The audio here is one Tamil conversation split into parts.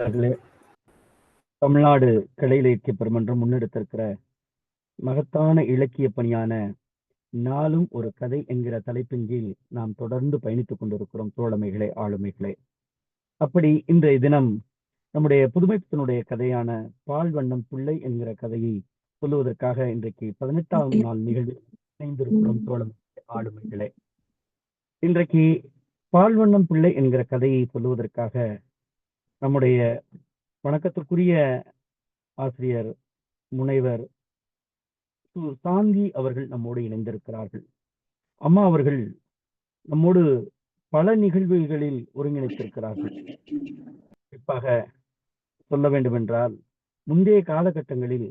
அவர்களே, தமிழ்நாடு கலை இலக்கிய பெருமன்றம் முன்னெடுத்திருக்கிற மகத்தான இலக்கிய பணியான நாளும் ஒரு கதை என்கிற தலைப்பின் கீழ் நாம் தொடர்ந்து பயணித்துக் கொண்டிருக்கிறோம். தோழமைகளே, ஆளுமைகளே, அப்படி இன்றைய தினம் நம்முடைய புதுமைப்பித்தனுடைய கதையான பால்வண்ணம் பிள்ளை என்கிற கதையை சொல்லுவதற்காக இன்றைக்கு 18ஆம் நாள் நிகழ்வில் இணைந்திருக்கிறோம். தோழமைகளே, ஆளுமைகளே, இன்றைக்கு பால்வண்ணம் பிள்ளை என்கிற கதையை சொல்லுவதற்காக நம்முடைய வணக்கத்திற்குரிய ஆசிரியர் முனைவர் சாந்தி அவர்கள் நம்மோடு இணைந்திருக்கிறார்கள். அம்மா அவர்கள் நம்மோடு பல நிகழ்வுகளில் ஒருங்கிணைத்திருக்கிறார்கள். குறிப்பாக சொல்ல வேண்டும் என்றால், முந்தைய காலகட்டங்களில்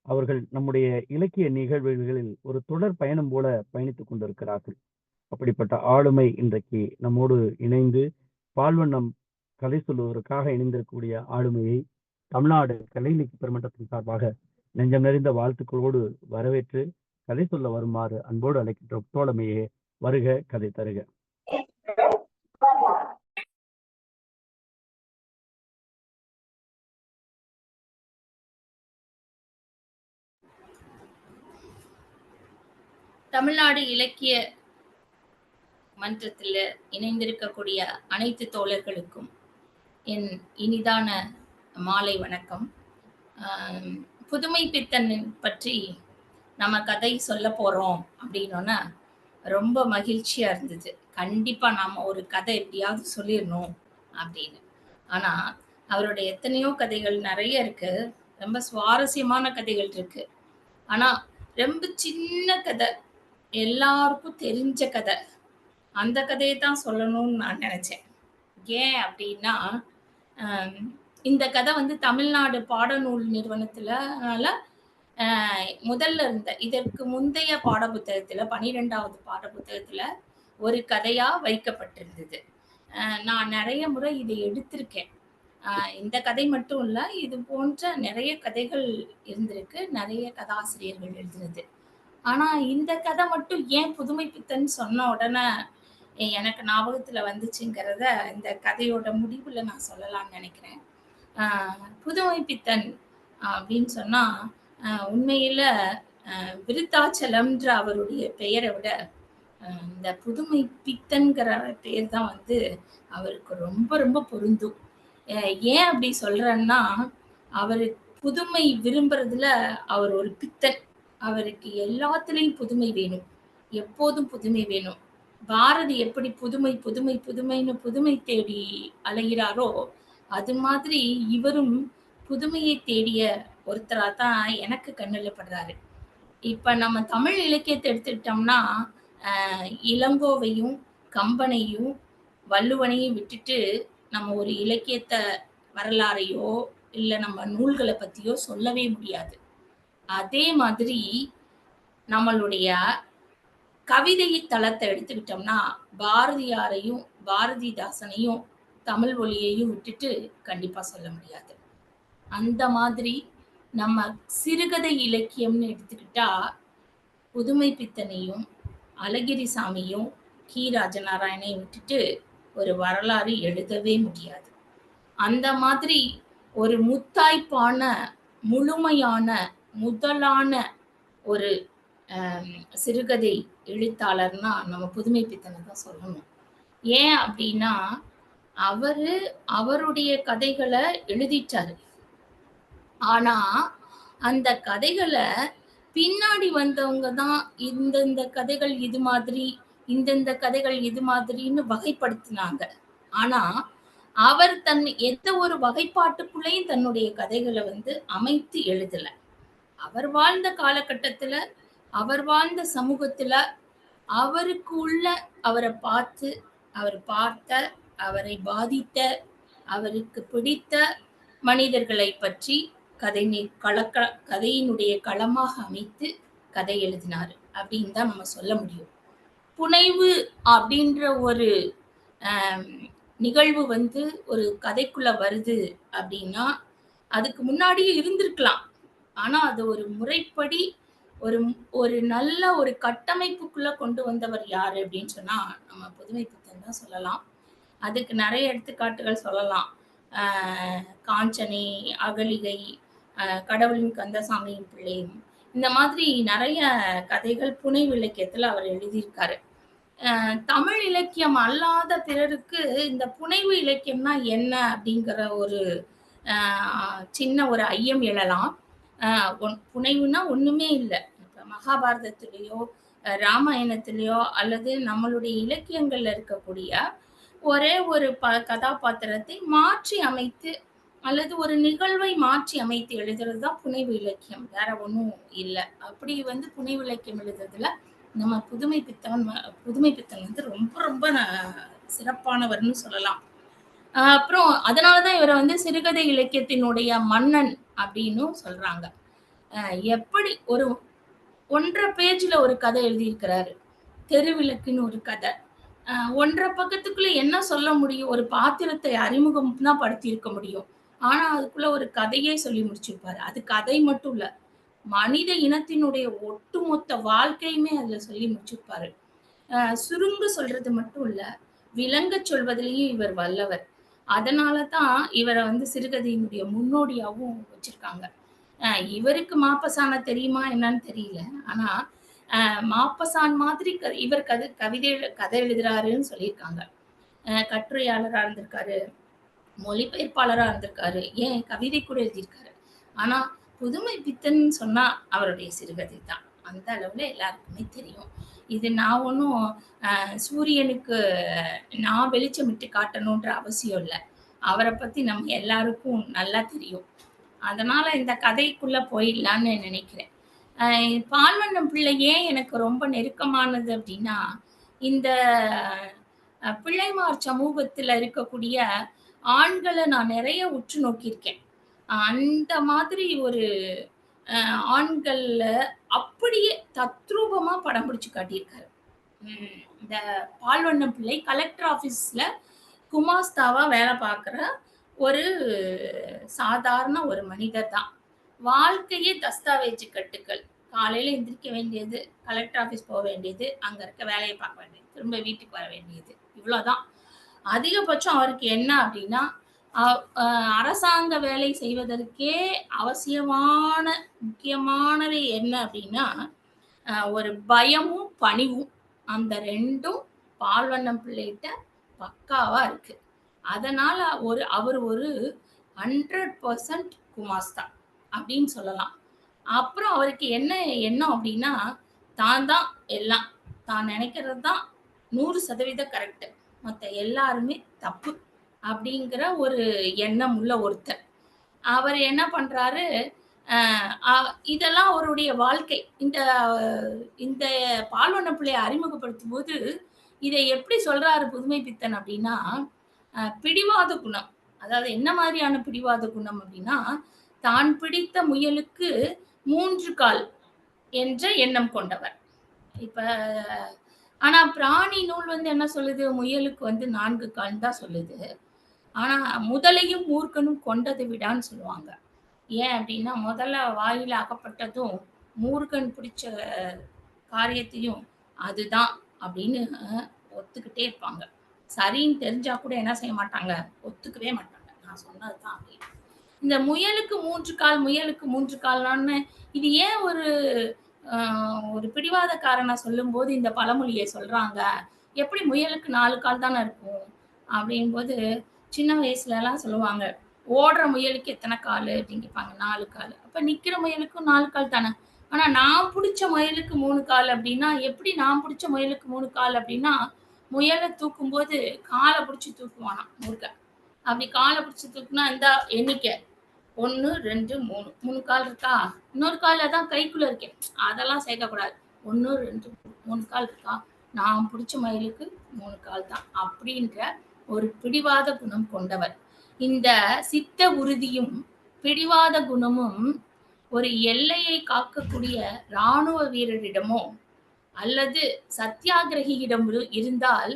அவர்கள் நம்முடைய இலக்கிய நிகழ்வுகளில் ஒரு தொடர் பயணம் போல பயணித்துக் கொண்டிருக்கிறார்கள். அப்படிப்பட்ட ஆளுமை இன்றைக்கு நம்மோடு இணைந்து பால்வண்ணம் கதை சொல்லுவதற்காக இணைந்திருக்கக்கூடிய ஆளுமையை தமிழ்நாடு கலை இலக்கிய பெருமன்றத்தின் சார்பாக நெஞ்சம் நிறைந்த வாழ்த்துக்களோடு வரவேற்று கதை சொல்ல வருமாறு அன்போடு அழைக்கின்றோம். தோழமையே, வருக, கதை தருக. தமிழ்நாடு இலக்கிய மன்றத்தில் இணைந்திருக்கக்கூடிய அனைத்து தோழர்களுக்கும் என் இனிதான மாலை வணக்கம். புதுமை பித்தன் பற்றி நம்ம கதை சொல்ல போறோம் அப்படின்னோன்னா ரொம்ப மகிழ்ச்சியா இருந்தது. கண்டிப்பா நாம ஒரு கதை எப்படியாவது சொல்லிடணும் அப்படின்னு. ஆனா அவருடைய எத்தனையோ கதைகள் நிறைய இருக்கு, ரொம்ப சுவாரஸ்யமான கதைகள் இருக்கு. ஆனா ரொம்ப சின்ன கதை, எல்லாருக்கும் தெரிஞ்ச கதை, அந்த கதையை தான் சொல்லணும்னு நான் நினைச்சேன். ஏன் அப்படின்னா, இந்த கதை வந்து தமிழ்நாடு பாடநூல் நிறுவனத்தினால முதல்ல இருந்த இதற்கு முந்தைய பாடப்புத்தகத்துல 12வது பாடப்புத்தகத்துல ஒரு கதையா வைக்கப்பட்டிருந்தது. நான் நிறைய முறை இதை எடுத்திருக்கேன். இந்த கதை மட்டும் இல்ல, இது போன்ற நிறைய கதைகள் இருந்திருக்கு, நிறைய கதாசிரியர்கள் எழுதுனது. ஆனா இந்த கதை மட்டும் ஏன் புதுமை பித்தன் சொன்ன உடனே எனக்கு ஞாபகத்துல வந்துச்சுங்கிறத இந்த கதையோட முடிவுல நான் சொல்லலாம்னு நினைக்கிறேன். புதுமை பித்தன் அப்படின்னு சொன்னா உண்மையில விருத்தாச்சலம்ன்ற அவருடைய பெயரை விட இந்த புதுமை பித்தன்கிற பெயர் தான் வந்து அவருக்கு ரொம்ப ரொம்ப பொருந்தும். ஏன் அப்படி சொல்றேன்னா, அவர் புதுமை விரும்புறதுல அவர் ஒரு பித்தன். அவருக்கு எல்லாத்துலேயும் புதுமை வேணும், எப்போதும் புதுமை வேணும். பாரதி எப்படி புதுமை புதுமை புதுமைன்னு புதுமை தேடி அலைகிறாரோ, அது மாதிரி இவரும் புதுமையை தேடிய ஒருத்தரா தான் எனக்கு கண்ணில் படுறாரு. இப்ப நம்ம தமிழ் இலக்கியத்தை எடுத்துக்கிட்டோம்னா, இளங்கோவையும் கம்பனையும் வள்ளுவனையும் விட்டுட்டு நம்ம ஒரு இலக்கியத்தை வரலாறையோ இல்லை நம்ம நூல்களை பற்றியோ சொல்லவே முடியாது. அதே மாதிரி நம்மளுடைய கவிதை தளத்தை எடுத்துக்கிட்டோம்னா, பாரதியாரையும் பாரதிதாசனையும் தமிழ் ஒலியையும் விட்டுட்டு கண்டிப்பாக சொல்ல முடியாது. அந்த மாதிரி நம்ம சிறுகதை இலக்கியம்னு எடுத்துக்கிட்டா புதுமை பித்தனையும் அழகிரிசாமியும் கி ராஜநாராயணையும் விட்டுட்டு ஒரு வரலாறு எழுதவே முடியாது. அந்த மாதிரி ஒரு முத்தாய்ப்பான முழுமையான முதலான ஒரு சிறுகதை எழுத்தாளர்னா நம்ம புதுமை பித்தனை தான் சொல்லணும். ஏன் அப்படின்னா, அவருடைய கதைகளை எழுதிட்டாரு. ஆனா அந்த கதைகளை பின்னாடி வந்தவங்க தான் இந்தந்த கதைகள் இது மாதிரி, இந்தந்த கதைகள் இது மாதிரின்னு வகைப்படுத்தினாங்க. ஆனா அவர் எந்த ஒரு வகைப்பாட்டுக்குள்ளேயும் தன்னுடைய கதைகளை வந்து அமைத்து எழுதல. அவர் வாழ்ந்த காலகட்டத்துல, அவர் வாழ்ந்த சமூகத்துல, அவருக்கு உள்ள அவரை பார்த்து, அவர் பார்த்த, அவரை பாதித்த, அவருக்கு பிடித்த மனிதர்களை பற்றி கதையினுடைய களமாக அமைத்து கதை எழுதினார் அப்படின்னு தான் நம்ம சொல்ல முடியும். புனைவு அப்படின்ற ஒரு நிகழ்வு வந்து ஒரு கதைக்குள்ள வருது அப்படின்னா அதுக்கு முன்னாடியே இருந்திருக்கலாம். ஆனா அது ஒரு முறைப்படி ஒரு நல்ல ஒரு கட்டமைப்புக்குள்ள கொண்டு வந்தவர் யாரு அப்படின்னு சொன்னா நம்ம புதுமை பித்தன் தான் சொல்லலாம். அதுக்கு நிறைய எடுத்துக்காட்டுகள் சொல்லலாம். காஞ்சனை, அகலிகை, கடவுளின் கந்தசாமியின் பிள்ளையும், இந்த மாதிரி நெறைய கதைகள் புனைவு இலக்கியத்துல அவர் எழுதியிருக்காரு. தமிழ் இலக்கியம் அல்லாத பிறருக்கு இந்த புனைவு இலக்கியம்னா என்ன? அப்படிங்கிற ஒரு சின்ன ஒரு ஐயம் எழலாம். புனைவுனா ஒண்ணுமே இல்ல. இப்ப மகாபாரதத்திலயோ, ராமாயணத்திலயோ அல்லது நம்மளுடைய இலக்கியங்கள்ல இருக்கக்கூடிய ஒரே ஒரு கதாபாத்திரத்தை மாற்றி அமைத்து அல்லது ஒரு நிகழ்வை மாற்றி அமைத்து எழுதுறது தான் புனைவு இலக்கியம். வேற ஒண்ணும் இல்ல. அப்படி வந்து புனைவு இலக்கியம் எழுதுறதுல நம்ம புதுமை பித்தன் வந்து ரொம்ப ரொம்ப சிறப்பானவர்ன்னு சொல்லலாம். அப்புறம் அதனால தான் இவர வந்து சிறுகதை இலக்கியத்தினுடைய மன்னன் அப்படின்னும் சொல்றாங்க. எப்படி ஒரு 1 1/2 பேஜ்ல ஒரு கதை எழுதியிருக்கிறாரு. தெருவிளக்குன்னு ஒரு கதை. 1 1/2 பக்கத்துக்குள்ள என்ன சொல்ல முடியும்? ஒரு பாத்திரத்தை அறிமுகம் தான் படுத்தியிருக்க முடியும். ஆனா, அதுக்குள்ள ஒரு கதையே சொல்லி முடிச்சிருப்பாரு. அது கதை மட்டும் இல்ல. மனித இனத்தினுடைய ஒட்டுமொத்த வாழ்க்கையுமே அதுல சொல்லி முடிச்சிருப்பாரு. சுருங்க சொல்றது மட்டும் இல்ல, விளங்கச் சொல்வதிலேயும் இவர் வல்லவர். அதனால தான் இவர வந்து சிறுகதையினுடைய முன்னோடியாவும் வச்சிருக்காங்க. இவருக்கு மாப்பசான தெரியுமா என்னன்னு தெரியல. ஆனா, மாப்பசான் மாதிரி இவர் கதை எழுதுறாருன்னு சொல்லியிருக்காங்க. கட்டுரையாளரா இருந்திருக்காரு, மொழிபெயர்ப்பாளரா இருந்திருக்காரு, ஏன் கவிதை கூட எழுதியிருக்காரு. ஆனா, புதுமை பித்தன் சொன்னா அவருடைய சிறுகதை தான். அந்த அளவுல எல்லாருக்குமே தெரியும். இது நான் ஒண்ணும் சூரியனுக்கு நான் வெளிச்சமிட்டு காட்டணுன்ற அவசியம் இல்ல. அவர பத்தி நம்ம எல்லாருக்கும் நல்லா தெரியும். அதனால இந்த கதைக்குள்ள போயிடலான்னு நினைக்கிறேன். அ பால்வண்ணம் பிள்ளை ஏன் எனக்கு ரொம்ப நெருக்கமானது அப்டின்னா, இந்த பிள்ளைமார் சமூகத்துல இருக்கக்கூடிய ஆண்கள நான் நெறைய உற்று நோக்கியிருக்கேன். அந்த மாதிரி ஒரு ஆண்கள்ல அப்படியே தத்ரூபமா படம் பிடிச்சு காட்டியிருக்காரு. இந்த பால்வண்ணம் பிள்ளை கலெக்டர் ஆஃபீஸ்ல குமாஸ்தாவா வேலை பார்க்குற ஒரு சாதாரண ஒரு மனிதர் தான். வாழ்க்கையே தஸ்தாவேஜு கட்டுக்கள். காலையில எந்திரிக்க வேண்டியது, கலெக்டர் ஆஃபீஸ் போ வேண்டியது, அங்க இருக்க வேலைய பார்க்க வேண்டியது, திரும்ப வீட்டுக்கு வர வேண்டியது. இவ்வளோதான். அதிகபட்சம் அவருக்கு என்ன அப்டின்னா, அ அ அரசாங்க வேலை செய்வதற்கே அவசியமான, முக்கியமானவை என்ன அப்டின்னா, ஒரு பயமும், பணிவும். அந்த 2ம் பால்வண்ணம் பிள்ளைட்ட பக்காவா இருக்கு. அதனால அவரு ஒரு 100% குமாஸ்தா அப்படின்னு சொல்லலாம். அப்புறம் அவருக்கு என்ன எண்ணம் அப்படின்னா, தான் தான் எல்லாம். தான் நினைக்கிறது தான் 100% கரெக்ட். மத்த எல்லாருமே தப்பு. அப்படிங்கிற ஒரு எண்ணம் உள்ள ஒருத்தர். அவர் என்ன பண்றாரு, அ அ இதெல்லாம் அவருடைய வாழ்க்கை. இந்த இந்த பால்வண்ண பிள்ளைய அறிமுகப்படுத்தும்போது, இத எப்படி சொல்றாரு புதுமை பித்தன் அப்படின்னா, பிடிவாத குணம். அதாவது என்ன மாதிரியான பிடிவாத குணம் அப்படின்னா, தான் பிடித்த முயலுக்கு 3 கால் என்ற எண்ணம் கொண்டவர். இப்ப ஆனா பிராணி நூல் வந்து என்ன சொல்லுது? முயலுக்கு வந்து 4 கால்ன்னு தான் சொல்லுது. ஆனா முதலையும் மூர்க்கனும் கொண்டது விடான்னு சொல்லுவாங்க. ஏன் அப்டின்னா, முதல்ல வாயில அகப்பட்டதும், மூர்க்கன் பிடிச்ச காரியத்தையும் அதுதான் அப்படின்னு ஒத்துக்கிட்டே இருப்பாங்க. சரின்னு தெரிஞ்சா கூட என்ன செய்ய மாட்டாங்க? ஒத்துக்கவே மாட்டாங்க. நான் சொன்னது தான் அப்படின்னு. இந்த முயலுக்கு 3 கால், முயலுக்கு 3 கால்னான்னு இது ஏன் அ ஒரு பிடிவாதக்காரன சொல்லும்போது இந்த பழமொழிய சொல்றாங்க? எப்படி முயலுக்கு 4 கால் தானே இருக்கும்? அப்படிங்கும்போது, சின்ன வயசுலலாம் சொல்லுவாங்க. ஓடுற முயலுக்கு எத்தன காலு? அப்படின்னு கேட்பாங்க. 4 காலு. அப்ப நிக்கிற முயலுக்கும் 4 கால் தானே. ஆனா நான் புடிச்ச முயலுக்கு 3 கால் அப்படின்னா, எப்படி நான் புடிச்ச முயலுக்கு 3 கால் அப்படின்னா, முயல தூக்கும்போது கால புடிச்சு தூக்குவானாம் மூர்க்கன். அப்படி கால பிடிச்சு தூக்குனா, இந்தா எண்ணிக்க. 1, 2, 3. 3 கால் இருக்கா? இன்னொரு கால் அதான் கைக்குள்ள இருக்கே. அதெல்லாம் சேர்க்கக்கூடாது. 1, 2, 3 கால் இருக்கா? நான் புடிச்ச மயிலுக்கு 3 கால் தான். அப்படின்ற ஒரு பிடிவாத குணம் கொண்டவர். இந்த சித்த உறுதியும், பிடிவாத குணமும் ஒரு எல்லையை காக்கக்கூடிய ராணுவ வீரரிடமோ, அல்லது சத்தியாகிரகியிடம் இருந்தால்,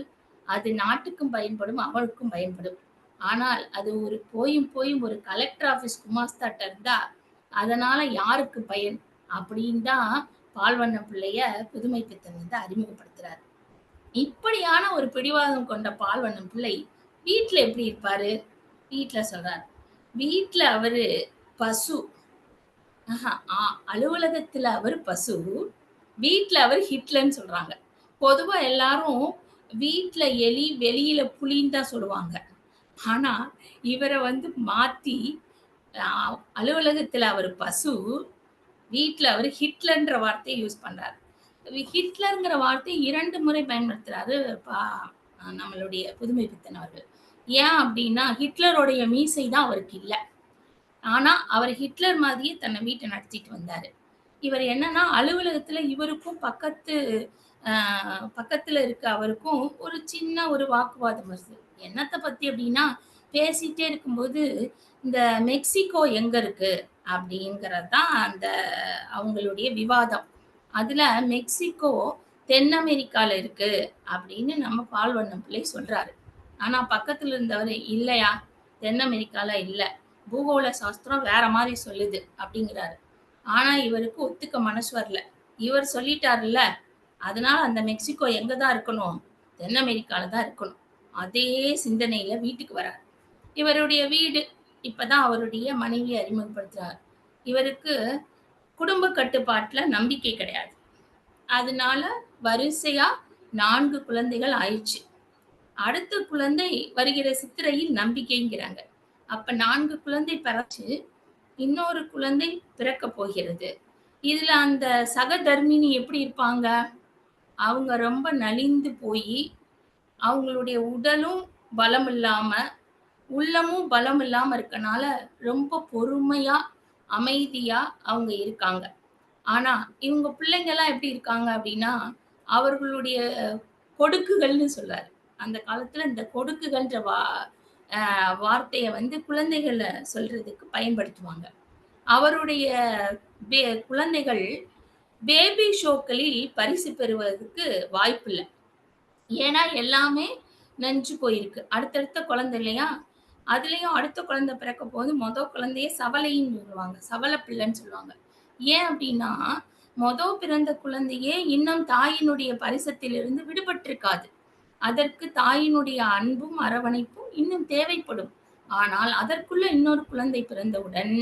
அது நாட்டுக்கும் பயன்படும், அவனுக்கும் பயன்படும். ஆனால் அது போயும் போயும் ஒரு கலெக்டர் ஆஃபீஸ் குமாஸ்தாட்ட இருந்தா, அதனால யாருக்கு பயன்? அப்படின்னு தான் பால்வண்ண பிள்ளைய புதுமை பித்தன் வந்து அறிமுகப்படுத்துறாரு. இப்படியான ஒரு பிடிவாதம் கொண்ட பால்வண்ணன் பிள்ளை வீட்ல எப்படி இருப்பாரு? வீட்ல சொல்றாரு. வீட்ல அவரு பசு. ஆஹா, அலுவலகத்துல அவரு பசு. வீட்ல அவரு ஹிட்லர்ன்னு சொல்றாங்க. பொதுவா எல்லாரும் வீட்ல எலி, வெளியில புலின்னு தான் சொல்லுவாங்க. ஆனா, இவர வந்து மாத்தி அ அலுவலகத்துல அவரு பசு, வீட்ல அவரு ஹிட்லர்ன்ற வார்த்தைய யூஸ் பண்றாரு. ஹிட்லர்ங்கிற வார்த்தைய 2 முறை பயன்படுத்துறாரு பா நம்மளுடைய புதுமைப்பித்தன் அவர்கள். ஏன் அப்டின்னா, ஹிட்லருடைய மீசை தான் அவருக்கு இல்ல. ஆனா, அவர் ஹிட்லர் மாதிரியே தன்னை வீட்ட நடத்திட்டு வந்தாரு. இவர் என்னன்னா, அலுவலகத்துல இவருக்கும் அ பக்கத்துல இருக்க அவருக்கும் ஒரு சின்ன ஒரு வாக்குவாதம் வருது. என்னத்த பத்தி அப்டின்னா, பேசிட்டே இருக்கும்போது, இந்த மெக்சிகோ எங்க இருக்கு? அப்டிங்கிறது தான் அந்த அவங்களுடைய விவாதம். அதுல மெக்சிகோ தென் அமெரிக்கால இருக்கு அப்படின்னு நம்ம பால்வண்ணம் பிள்ளை சொல்றாரு. ஆனா பக்கத்துல இருந்தவரு, இல்லையா, தென் அமெரிக்கால இல்ல. பூகோள சாஸ்திரம் வேற மாரி சொல்லுது அப்படிங்கிறாரு. ஆனா இவருக்கு ஒத்துக்க மனசு வரல. இவர் சொல்லிட்டாருல்ல, அதனால அந்த மெக்சிகோ எங்க தான் இருக்கணும்? தென் அமெரிக்கால தான் இருக்கணும். அதே சிந்தனையில வீட்டுக்கு வராரு. இவருடைய வீடு. இப்பதான் அவருடைய மனைவிய அறிமுகப்படுத்துறார். இவருக்கு குடும்ப கட்டுப்பாட்டுல நம்பிக்கை கிடையாது. அதனால வரிசையா 4 குழந்தைகள் ஆயிடுச்சு. அடுத்த குழந்தை வருகிற சித்திரையில் நம்பிக்கைங்கிறாங்க. அப்ப 4 குழந்தை பிறச்சு, இன்னொரு குழந்தை பிறக்கப் போகிறது. இதுல அந்த சகதர்மிணி எப்படி இருப்பாங்க? அவங்க ரொம்ப நலிந்து போயி, அவங்களுடைய உடலும் பலம் இல்லாம, உள்ளமும் பலம் இல்லாம இருக்கனால, ரொம்ப பொறுமையா, அமைதியா அவங்க இருக்காங்க. ஆனா, இவங்க பிள்ளைங்கலாம் எப்படி இருக்காங்க அப்படின்னா, அவர்களுடைய கொடுக்குகள்னு சொல்றாரு. அந்த காலத்துல இந்த கொடுக்குகள்ன்ற வார்த்தைய வந்து குழந்தைகள சொல்றதுக்கு பயன்படுத்துவாங்க. அவருடைய பெ குழந்தைகள் பேபி ஷோக்களில் பரிசு பெறுவதற்கு வாய்ப்பில்ல. ஏன்னா, எல்லாமே நஞ்சு போயிருக்கு. அடுத்தடுத்த குழந்தை இல்லையா? அதுலயும் அடுத்த குழந்தை பிறக்கப்போது, குழந்தைய சவலைன்னு சொல்லுவாங்க. சவல பிள்ளைன்னு சொல்லுவாங்க. ஏன் அப்டின்னா, பிறந்த குழந்தையே இன்னும் தாயினுடைய பரிசத்திலிருந்து விடுபட்டிருக்காது. அதற்கு தாயினுடைய அன்பும், அரவணைப்பும் இன்னும் தேவைப்படும். ஆனால், அதற்குள்ள இன்னொரு குழந்தை பிறந்தவுடன்,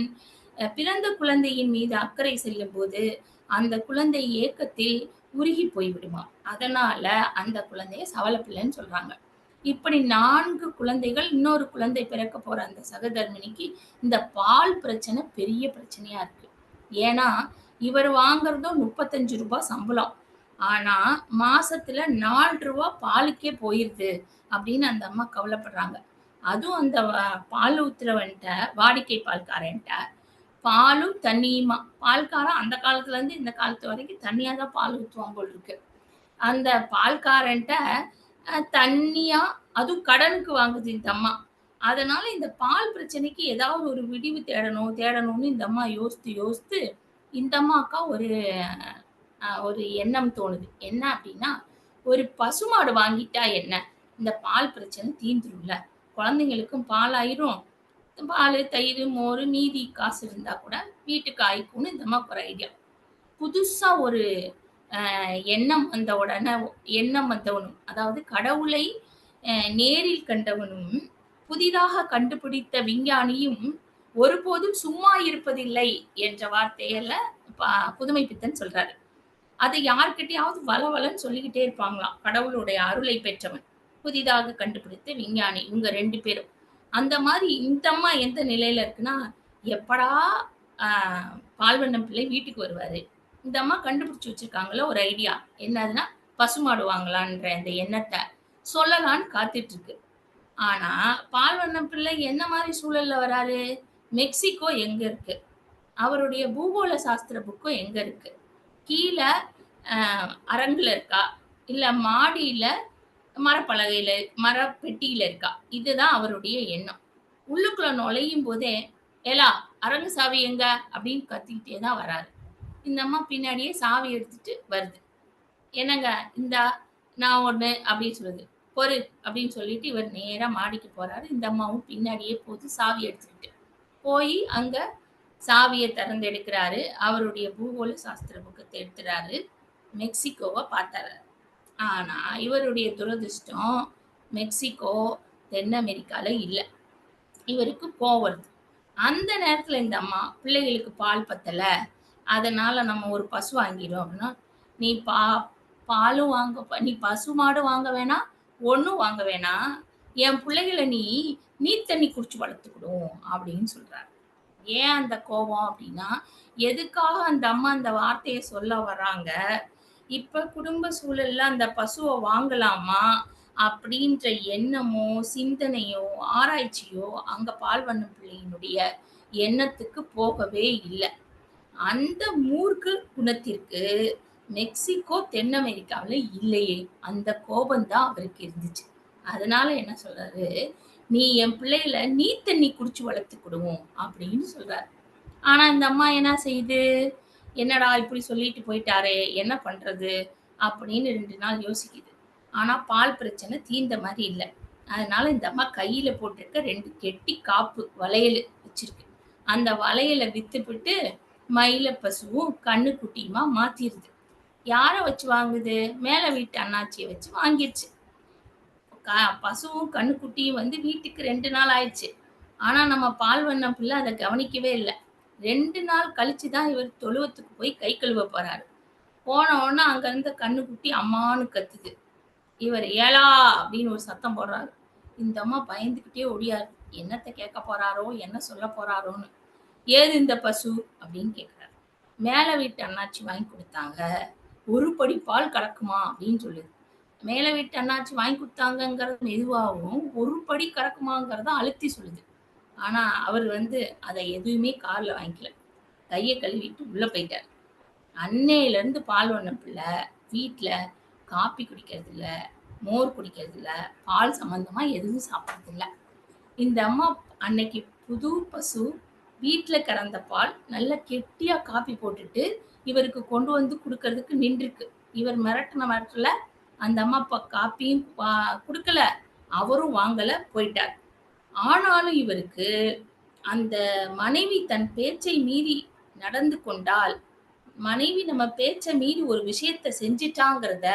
பிறந்த குழந்தையின் மீது அக்கறை செல்லும்போது, அந்த குழந்தை ஏக்கத்தில் உருகி போய்விடுமாம். அதனால அந்த குழந்தைய சவல பிள்ளைன்னு சொல்றாங்க. இப்படி 4 குழந்தைகள், இன்னொரு குழந்தை பிறக்க போற அந்த சகதர்மிணிக்கு, இந்த பால் பிரச்சனை பெரிய பிரச்சனையா இருக்கு. ஏன்னா, இவர் வாங்குறதும் ரூ. 35 சம்பளம். ஆனா, மாசத்துல ரூ. 4 பாலுக்கே போயிருது அப்படின்னு அந்த அம்மா கவலைப்படுறாங்க. அதுவும் அந்த பால் ஊத்துறவன்ட்ட, வாடிக்கை பால்காரன்ட்ட பாலும், தண்ணியுமா. பால்காரன் அந்த காலத்துல இருந்து இந்த காலத்து வரைக்கும் தண்ணியா தான் பால் ஊத்துவான் போல இருக்கு. அந்த பால்காரன்ட்ட தண்ணியா, அதுவும் கடனுக்கு வாங்குது இந்த அம்மா. அதனால இந்த பால் பிரச்சனைக்கு ஏதாவது ஒரு விடிவு தேடணும்னு இந்த அம்மா யோசித்து, யோசித்து இந்த அம்மாக்கா ஒரு எண்ணம் தோணுது. என்ன அப்டின்னா, ஒரு பசுமாடு வாங்கிட்டா என்ன? இந்த பால் பிரச்சனை தீந்துரும்ல. குழந்தைங்களுக்கும் பால் ஆயிரும். பாலு, தயிரு, மோரு மீதி காசு இருந்தா கூட வீட்டுக்கு ஆயிக்கும்னு இந்த அம்மாவுக்கு ஒரு ஐடியா. புதுசா ஒரு எண்ணம் வந்தவனும், அதாவது கடவுளை நேரில் கண்டவனும், புதிதாக கண்டுபிடித்த விஞ்ஞானியும் ஒருபோதும் சும்மா இருப்பதில்லை என்ற வார்த்தையில ப புதுமைப்பித்தன் சொல்றாரு. அதை யார்கிட்டயாவது வளவளன்னு சொல்லிக்கிட்டே இருப்பாங்களாம். கடவுளுடைய அருளை பெற்றவன். புதிதாக கண்டுபிடித்த விஞ்ஞானி. இவங்க 2 பேரும். அந்த மாரி இந்த அம்மா எந்த நிலையில இருக்குன்னா, எப்படா அ பால்வண்ணம் பிள்ளை வீட்டுக்கு வருவாரு? இந்த அம்மா கண்டுபிடிச்சு வச்சிருக்காங்கல்ல ஒரு ஐடியா. என்னதுன்னா, பசுமாடு வாங்கலான்ற அந்த எண்ணத்த சொல்லலான்னு காத்துட்டு இருக்கு. ஆனா, பால்வண்ணம் பிள்ளை என்ன மாரி சூழல்ல வராரு? மெக்சிகோ எங்க இருக்கு? அவருடைய பூகோள சாஸ்திர புக்கும் எங்க இருக்கு? கீழ அ அரங்குல இருக்கா? இல்ல மாடியில மரப்பலகையில மரப்பெட்டியில இருக்கா? இதுதான் அவருடைய எண்ணம். உள்ளுக்குள்ள நுழையும் போதே, "ஏலா அரங்கு சாவி எங்க?" அப்படின்னு கத்திக்கிட்டே தான் வராரு. இந்த அம்மா பின்னாடியே சாவி எடுத்துட்டு வருது. "என்னங்க, இந்தா நான் ஒண்ணு" அப்படின்னு சொல்லுது. "பொறு" அப்படின்னு சொல்லிட்டு இவர் நேரா மாடிக்கு போறாரு. இந்த அம்மாவும் பின்னாடியே போகுது சாவி எடுத்துக்கிட்டு. போயி அங்க சாவிய திறந்து எடுக்குறாரு. அவருடைய பூகோள சாஸ்திர புக்கத்த எடுத்துறாரு. மெக்சிகோவ பார்த்தாரு. ஆனா, இவருடைய துரதிர்ஷ்டம் மெக்சிகோ தென் அமெரிக்கால இல்ல. இவருக்கு கோவம் வருது. அந்த நேரத்துல இந்த அம்மா, பிள்ளைகளுக்கு பால் பத்தல, அதனால நம்ம ஒரு பசு வாங்கிறோம் அப்படின்னா, "நீ பாலும் நீ பசு மாடு வாங்க வேணாம், ஒண்ணும் வாங்க வேணாம். என் பிள்ளைகள நீ நீர் தண்ணி குடிச்சு வளர்த்துக்கணும்" அப்படின்னு சொல்றாரு. ஏன் அந்த கோவம் அப்படின்னா, எதுக்காக அந்த அம்மா அந்த வார்த்தைய சொல்ல வர்றாங்க? இப்ப குடும்ப சூழல்ல அந்த பசுவ வாங்கலாமா? அப்படின்ற எண்ணமோ, சிந்தனையோ, ஆராய்ச்சியோ அங்க பால்வண்ண பிள்ளையினுடைய எண்ணத்துக்கு போகவே இல்ல. அந்த மூர்க்க குணத்திற்கு மெக்சிகோ, தென் அமெரிக்காவுல இல்லையே! அந்த கோபம் தான் அவருக்கு இருந்துச்சு. அதனால என்ன சொல்றாரு, "நீ என் பிள்ளைகள நீர் தண்ணி குடிச்சு வளர்த்துக்கிடும்" அப்படின்னு சொல்றாரு. ஆனா இந்த அம்மா என்ன செய்யுது? "என்னடா இப்படி சொல்லிட்டு போயிட்டாரே! என்ன பண்றது?" அப்படின்னு 2 நாள் யோசிக்குது. ஆனா பால் பிரச்சனை தீர்ந்த மாரி இல்ல. அதனால இந்த அம்மா கையில போட்டிருக்க 2 கெட்டி காப்பு வளையலு வச்சிருக்கு. அந்த வளையல வித்துப்புட்டு மயில பசுவும், கன்னுக்குட்டியுமா மாத்திருது. யார வச்சு வாங்குது? மேல வீட்டு அண்ணாச்சிய வச்சு வாங்கிருச்சு. பசுவும், கன்னுக்குட்டியும் வந்து வீட்டுக்கு 2 நாள் ஆயிடுச்சு. ஆனா நம்ம பால்வண்ண பிள்ளை அத கவனிக்கவே இல்ல. 2 நாள் கழிச்சு தான் இவர் தொழுவத்துக்கு போய் கை கழுவ போறாரு. போன உடனே அங்க இருந்த கன்னுக்குட்டி அம்மான்னு கத்துது. இவர் "ஏலா" அப்படின்னு ஒரு சத்தம் போடுறாரு. இந்த அம்மா பயந்துகிட்டே ஓடியாருது. என்னத்த கேட்க போறாரோ? என்ன சொல்ல போறாரோன்னு. "ஏது இந்த பசு?" அப்படின்னு கேட்கிறாரு. "மேல வீட்டு அண்ணாச்சி வாங்கி குடுத்தாங்க. ஒரு படி பால் கறக்குமா" அப்படின்னு சொல்லுது. மேல வீட்டு அண்ணாச்சி வாங்கி குடுத்தாங்கங்கிறது மெதுவாவும், ஒரு படி கறக்குமாங்கிறத அழுத்தி சொல்லுது. ஆனா, அவரு வந்து அத எதுவுமே காதுல வாங்கிக்கல. கைய கழுவிட்டு உள்ள போயிட்டாரு. அன்னையிலருந்து பால்வண்ண பிள்ளை வீட்ல காப்பி குடிக்கிறதில்ல, மோர் குடிக்கிறதில்ல, பால் சம்மந்தமா எதுவும் சாப்பிடுறதில்ல. இந்த அம்மா அன்னைக்கு புது பசு வீட்ல கறந்த பால் நல்லா கெட்டியா காப்பி போட்டுட்டு, இவருக்கு கொண்டு வந்து குடுக்கறதுக்கு நின்றுருக்கு. இவர் மிரட்டுன மிரட்டுல அந்த அம்மா காப்பியும் குடுக்கல. அவரும் வாங்கல, போயிட்டார். ஆனாலும் இவருக்கு அந்த மனைவி தன் பேச்சை மீறி நடந்து கொண்டால், மனைவி நம்ம பேச்ச மீறி ஒரு விஷயத்த செஞ்சுட்டாங்கிறத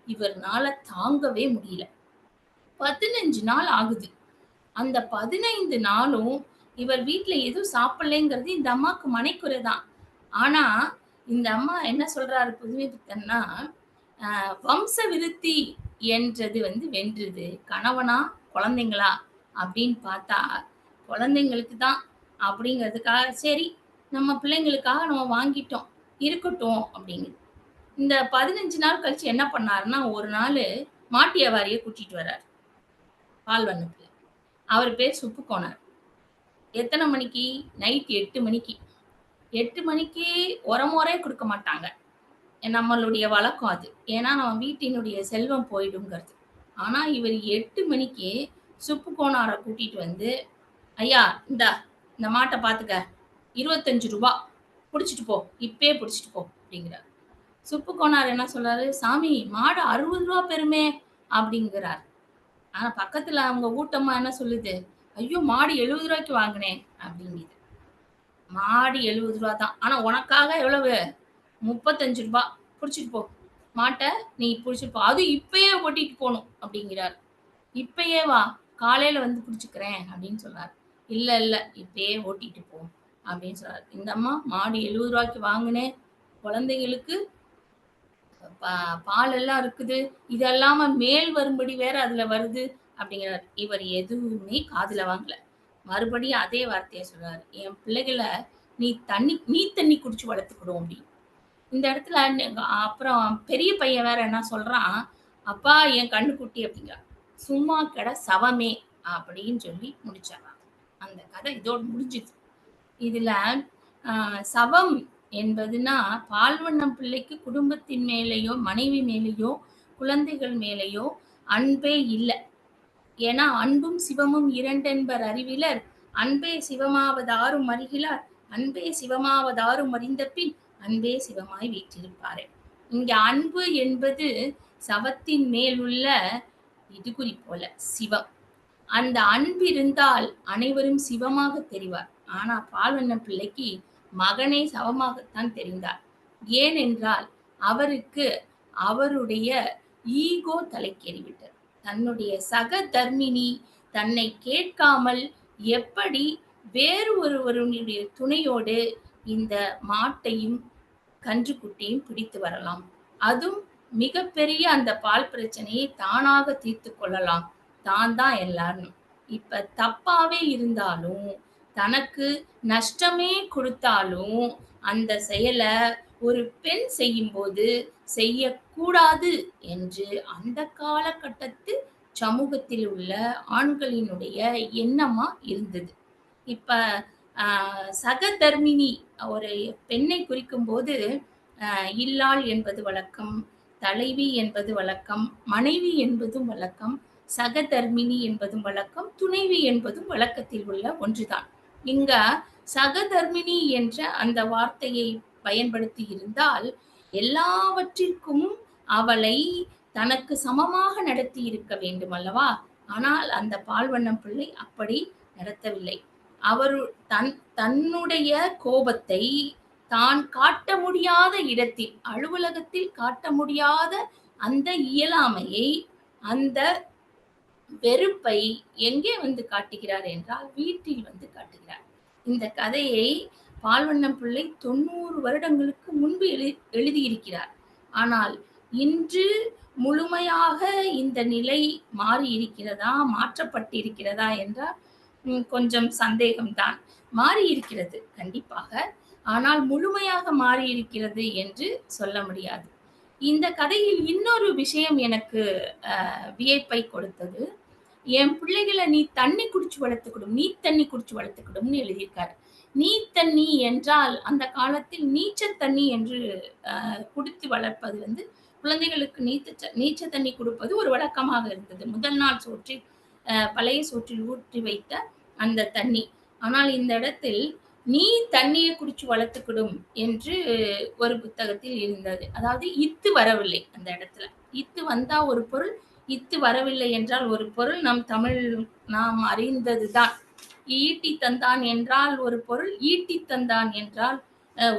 இவர்னால தாங்கவே முடியல. 15 நாள் ஆகுது. அந்த 15 நாளும் இவர் வீட்ல எதுவும் சாப்பிடலைங்கிறது இந்த அம்மாக்கு மனைக்குறை தான். ஆனா, இந்த அம்மா என்ன சொல்றாரு புதுமை பித்தன்னா, "வம்ச விருத்தி என்றது வந்து வென்றுது. கணவனா? குழந்தைங்களா?" அப்படின்னு பார்த்தா, குழந்தைங்களுக்கு தான் அப்படிங்கிறதுக்காக, சரி நம்ம பிள்ளைங்களுக்காக நம்ம வாங்கிட்டோம். இருக்கட்டும் அப்படிங்குது. இந்த 15 நாள் கழிச்சு என்ன பண்ணாருன்னா, ஒரு நாளு மாட்டு வியாபாரிய கூட்டிட்டு வர்றாரு. பால் வண்ணத்துல. அவரு பேர் சுப்பு கோனார். எத்தன மணிக்கு? நைட் 8 மணிக்கு. 8 மணிக்கு உரமோரே குடுக்க மாட்டாங்க. நம்மளுடைய வழக்கம் அது. ஏன்னா, நம்ம வீட்டினுடைய செல்வம் போயிடுங்கிறது. ஆனா, இவரு 8 மணிக்கு சுப்பு கோனார கூட்டிட்டு வந்து, "ஐயா, இந்தா இந்த மாட்ட பாத்துக்க. ரூ. 25 புடிச்சிட்டு போ. இப்பயே புடிச்சிட்டு போ" அப்படிங்கிறாரு. சுப்பு கோனார் என்ன சொல்றாரு, "சாமி மாடு ரூ. 60 பெறுமே" அப்படிங்கிறார். ஆனா, பக்கத்துல அவங்க ஊட்டம்மா என்ன சொல்லுது, "ஐயோ! மாடு ரூ. 70 வாங்குனேன்" அப்படிங்குது. மாடு ரூ. 70 தான். ஆனா, உனக்காக எவ்வளவு? ரூ. 35 புடிச்சிட்டு போ. மாட்ட நீ புடிச்சிட்டு போ. அதுவும் இப்பயே ஓட்டிட்டு போணும் அப்படிங்கிறார். இப்பயே வா. காலையில வந்து புடிச்சுக்கிறேன் அப்படின்னு சொல்றாரு. இல்ல, இல்ல. இப்பயே ஓட்டிட்டு போ அப்படின்னு சொல்றாரு. இந்த அம்மா மாடு ரூ. 70 வாங்குனேன். குழந்தைகளுக்கு பா பால் எல்லாம் இருக்குது. இது அல்லாம மேல் வரும்படி வேற அதுல வருது அப்படிங்கிறாரு. இவர் எதுவுமே காதுல வாங்கல. மறுபடியும் அதே வார்த்தைய சொல்றாரு. என் பிள்ளைகள நீ தண்ணி குடிச்சு வளர்த்துக்கணும் அப்படின்னு. இந்த இடத்துல அப்புறம் பெரிய பையன் வேற என்ன சொல்றான், "அப்பா என் கன்னுக்குட்டி" அப்படிங்கிறான். "சும்மா கெட சவமே" அப்படின்னு சொல்லி முடிச்சிடுறான். அந்த கதை இதோட முடிஞ்சுது. இதுல சவம் என்பதுன்னா, பால்வண்ணம் பிள்ளைக்கு குடும்பத்தின் மேலேயோ, மனைவி மேலேயோ, குழந்தைகள் மேலேயோ அன்பே இல்ல. ஏன்னா, "அன்பும் சிவமும் இரண்டென்பர் அறிவிலர், அன்பே சிவமாவதாரும் அறிகிலார், அன்பே சிவமாவதாரும் அறிந்தபின், அன்பே சிவமாய் வீற்றிருப்பாரே." இங்க அன்பு என்பது சவத்தின் மேல் உள்ள இடுகுறி போல, சிவம். அந்த அன்பு இருந்தால் அனைவரும் சிவமாக தெரிவார். ஆனா பால்வண்ண பிள்ளைக்கு மகனே சவமாகத்தான் தெரிந்தார். ஏனென்றால் அவருக்கு அவருடைய ஈகோ தலைக்கேறிவிட்டது. தன்னுடைய சக தர்மிணி தன்னை கேட்காமல் எப்படி வேறு ஒருவருடைய துணையோடு இந்த மாட்டையும் கன்றுக்குட்டியும் பிடித்து வரலாம். அதுவும் மிகப்பெரிய அந்த பால் பிரச்சனையை தானாக தீர்த்து கொள்ளலாம். தான் தான் எல்லாரும். இப்ப தப்பாவே இருந்தாலும், தனக்கு நஷ்டமே குடுத்தாலும், அந்த செயல ஒரு பெண் செய்யும்போது செய்யக்கூடாது என்று அந்த காலகட்டத்து சமூகத்தில் உள்ள ஆண்களினுடைய எண்ணமா இருந்தது. இப்ப சகதர்மிணி ஒரு பெண்ணை குறிக்கும்போது இல்லாள் என்பது வழக்கம், தலைவி என்பது வழக்கம், மனைவி என்பதும் வழக்கம், சகதர்மிணி என்பதும் வழக்கம், துணைவி என்பதும் வழக்கத்தில் உள்ள ஒன்றுதான். இங்க சகதர்மிணி என்ற அந்த வார்த்தையை பயன்படுத்தி இருந்தால் எல்லாவற்றிற்கும் அவளை தனக்கு சமமாக நடத்தி இருக்க வேண்டும் அல்லவா? ஆனால் அந்த பால்வண்ணம் பிள்ளை அப்படி நடத்தவில்லை. அவரு தன்னுடைய கோபத்தை தான் காட்ட முடியாத இடத்தில், அலுவலகத்தில் காட்ட முடியாத அந்த இயலாமையை, அந்த வெறுப்பை எங்கே வந்து காட்டுகிறார் என்றால் வீட்டில் வந்து காட்டுகிறார். இந்த கதையை பால்வண்ணம் பிள்ளை 90 வருடங்களுக்கு முன்பு எழுதியிருக்கிறார். ஆனால் இன்று முழுமையாக இந்த நிலை மாறி இருக்கிறதா, மாற்றப்பட்டிருக்கிறதா என்றால் கொஞ்சம் சந்தேகம்தான். மாறி இருக்கிறது கண்டிப்பாக. ஆனால் முழுமையாக மாறி இருக்கிறது என்று சொல்ல முடியாது. இந்த கதையில் இன்னொரு விஷயம் எனக்கு வியப்பை கொடுத்தது. என் பிள்ளைகளை நீ தண்ணி குடிச்சு வளர்த்துக்கிடும், நீ தண்ணி குடிச்சு வளர்த்துக்கிடும்னு எழுதியிருக்காரு. நீர் தண்ணி என்றால் அந்த காலத்தில் நீச்சல் தண்ணி என்று குடித்து வளர்ப்பது வந்து குழந்தைகளுக்கு நீச்ச தண்ணி கொடுப்பது ஒரு வழக்கமாக இருந்தது. முதல் நாள் சோற்றில் பழைய சோற்றில் ஊற்றி வைத்த அந்த தண்ணி. ஆனால் இந்த இடத்தில் நீ தண்ணியை குடிச்சு வளர்த்துக்கிடும் என்று ஒரு புத்தகத்தில் இருந்தது. அதாவது இத்து வரவில்லை அந்த இடத்துல. இத்து வந்தா ஒரு பொருள், இத்து வரவில்லை என்றால் ஒரு பொருள். நம் தமிழ் நாம் அறிந்ததுதான். ஈட்டி தந்தான் என்றால் ஒரு பொருள், ஈட்டி தந்தான் என்றால்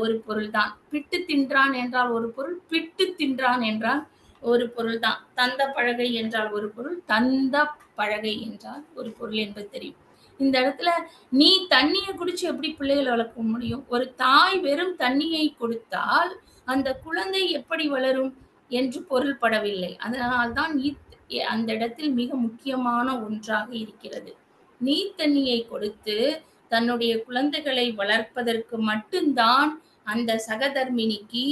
ஒரு பொருள் தான். பிட்டு தின்றான் என்றால் ஒரு பொருள், பிட்டு தின்றான் என்றால் ஒரு பொருள் தான். தந்த பழகை என்றால் ஒரு பொருள், தந்த பழகை என்றால் ஒரு பொருள் என்பது தெரியும். இந்த இடத்துல நீ தண்ணியை குடிச்சு எப்படி பிள்ளைகளை வளர்க்க முடியும்? ஒரு தாய் வெறும் தண்ணியை கொடுத்தால் அந்த குழந்தை எப்படி வளரும் என்று பொருள்படவில்லை. அதனால்தான் அந்த இடத்தில் மிக முக்கியமான ஒன்றாக இருக்கிறது. நீர் தண்ணியை கொடுத்து தன்னுடைய குழந்தைகளை வளர்ப்பதற்கு மட்டும்தான் அந்த சகதர்மிணிக்கு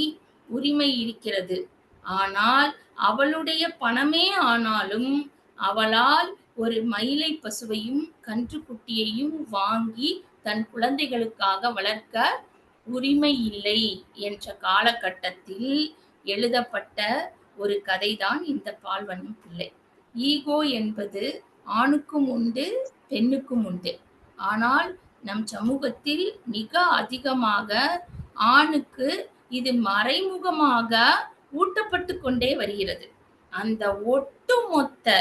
உரிமை இருக்கிறது. ஆனால் அவளுடைய பணமே ஆனாலும் அவளால் ஒரு மயிலை பசுவையும் கன்றுக்குட்டியையும் வாங்கி தன் குழந்தைகளுக்காக வளர்க்க உரிமை இல்லை என்ற காலகட்டத்தில் எழுதப்பட்ட ஒரு கதைதான் இந்த பால்வண்ணம் பிள்ளை. ஈகோ என்பது ஆணுக்கும் உண்டு, பெண்ணுக்கும் உண்டு. ஆனால் நம் சமூகத்தில் மிக அதிகமாக ஆணுக்கு இது மறைமுகமாக ஊட்டப்பட்டு கொண்டே வருகிறது. அந்த ஒட்டுமொத்த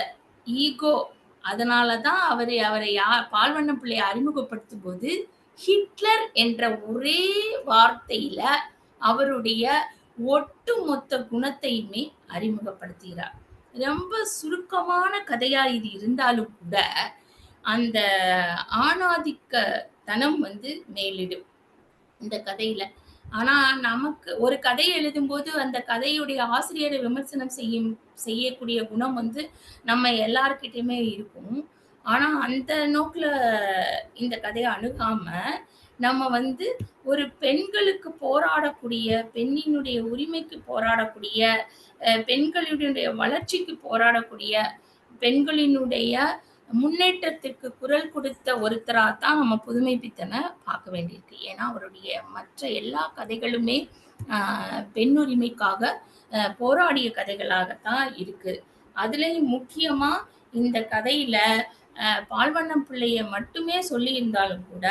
ஈகோ, அதனாலதான் அவரை பால்வண்ணம் பிள்ளையை அறிமுகப்படுத்தும் போது ஹிட்லர் என்ற ஒரே வார்த்தையில அவருடைய ஒட்டுமொத்த குணத்தையுமே அறிமுகப்படுத்துகிறார். ரொம்ப சுருக்கமான கதையா இது இருந்தாலும் கூட அந்த ஆணாதிக்க தனம் வந்து மேலிடும் இந்த கதையில. ஆனா நமக்கு ஒரு கதையை எழுதும்போது அந்த கதையுடைய ஆசிரியரை விமர்சனம் செய்யக்கூடிய குணம் வந்து நம்ம எல்லார்கிட்டயுமே இருக்கும். ஆனா அந்த நோக்குல இந்த கதையை அணுகாம நம்ம வந்து ஒரு பெண்களுக்கு போராடக்கூடிய, பெண்ணினுடைய உரிமைக்கு போராடக்கூடிய, பெண்களினுடைய வளர்ச்சிக்கு போராடக்கூடிய, பெண்களினுடைய முன்னேற்றத்திற்கு குரல் கொடுத்த ஒருத்தராகத்தான் நம்ம புதுமை பித்தனை பார்க்க வேண்டியிருக்கு. ஏன்னா அவருடைய மற்ற எல்லா கதைகளுமே பெண்ணுரிமைக்காக போராடிய கதைகளாகத்தான் இருக்கு. அதுலயும் முக்கியமா இந்த கதையில பால்வண்ணம் பிள்ளைய மட்டுமே சொல்லியிருந்தாலும் கூட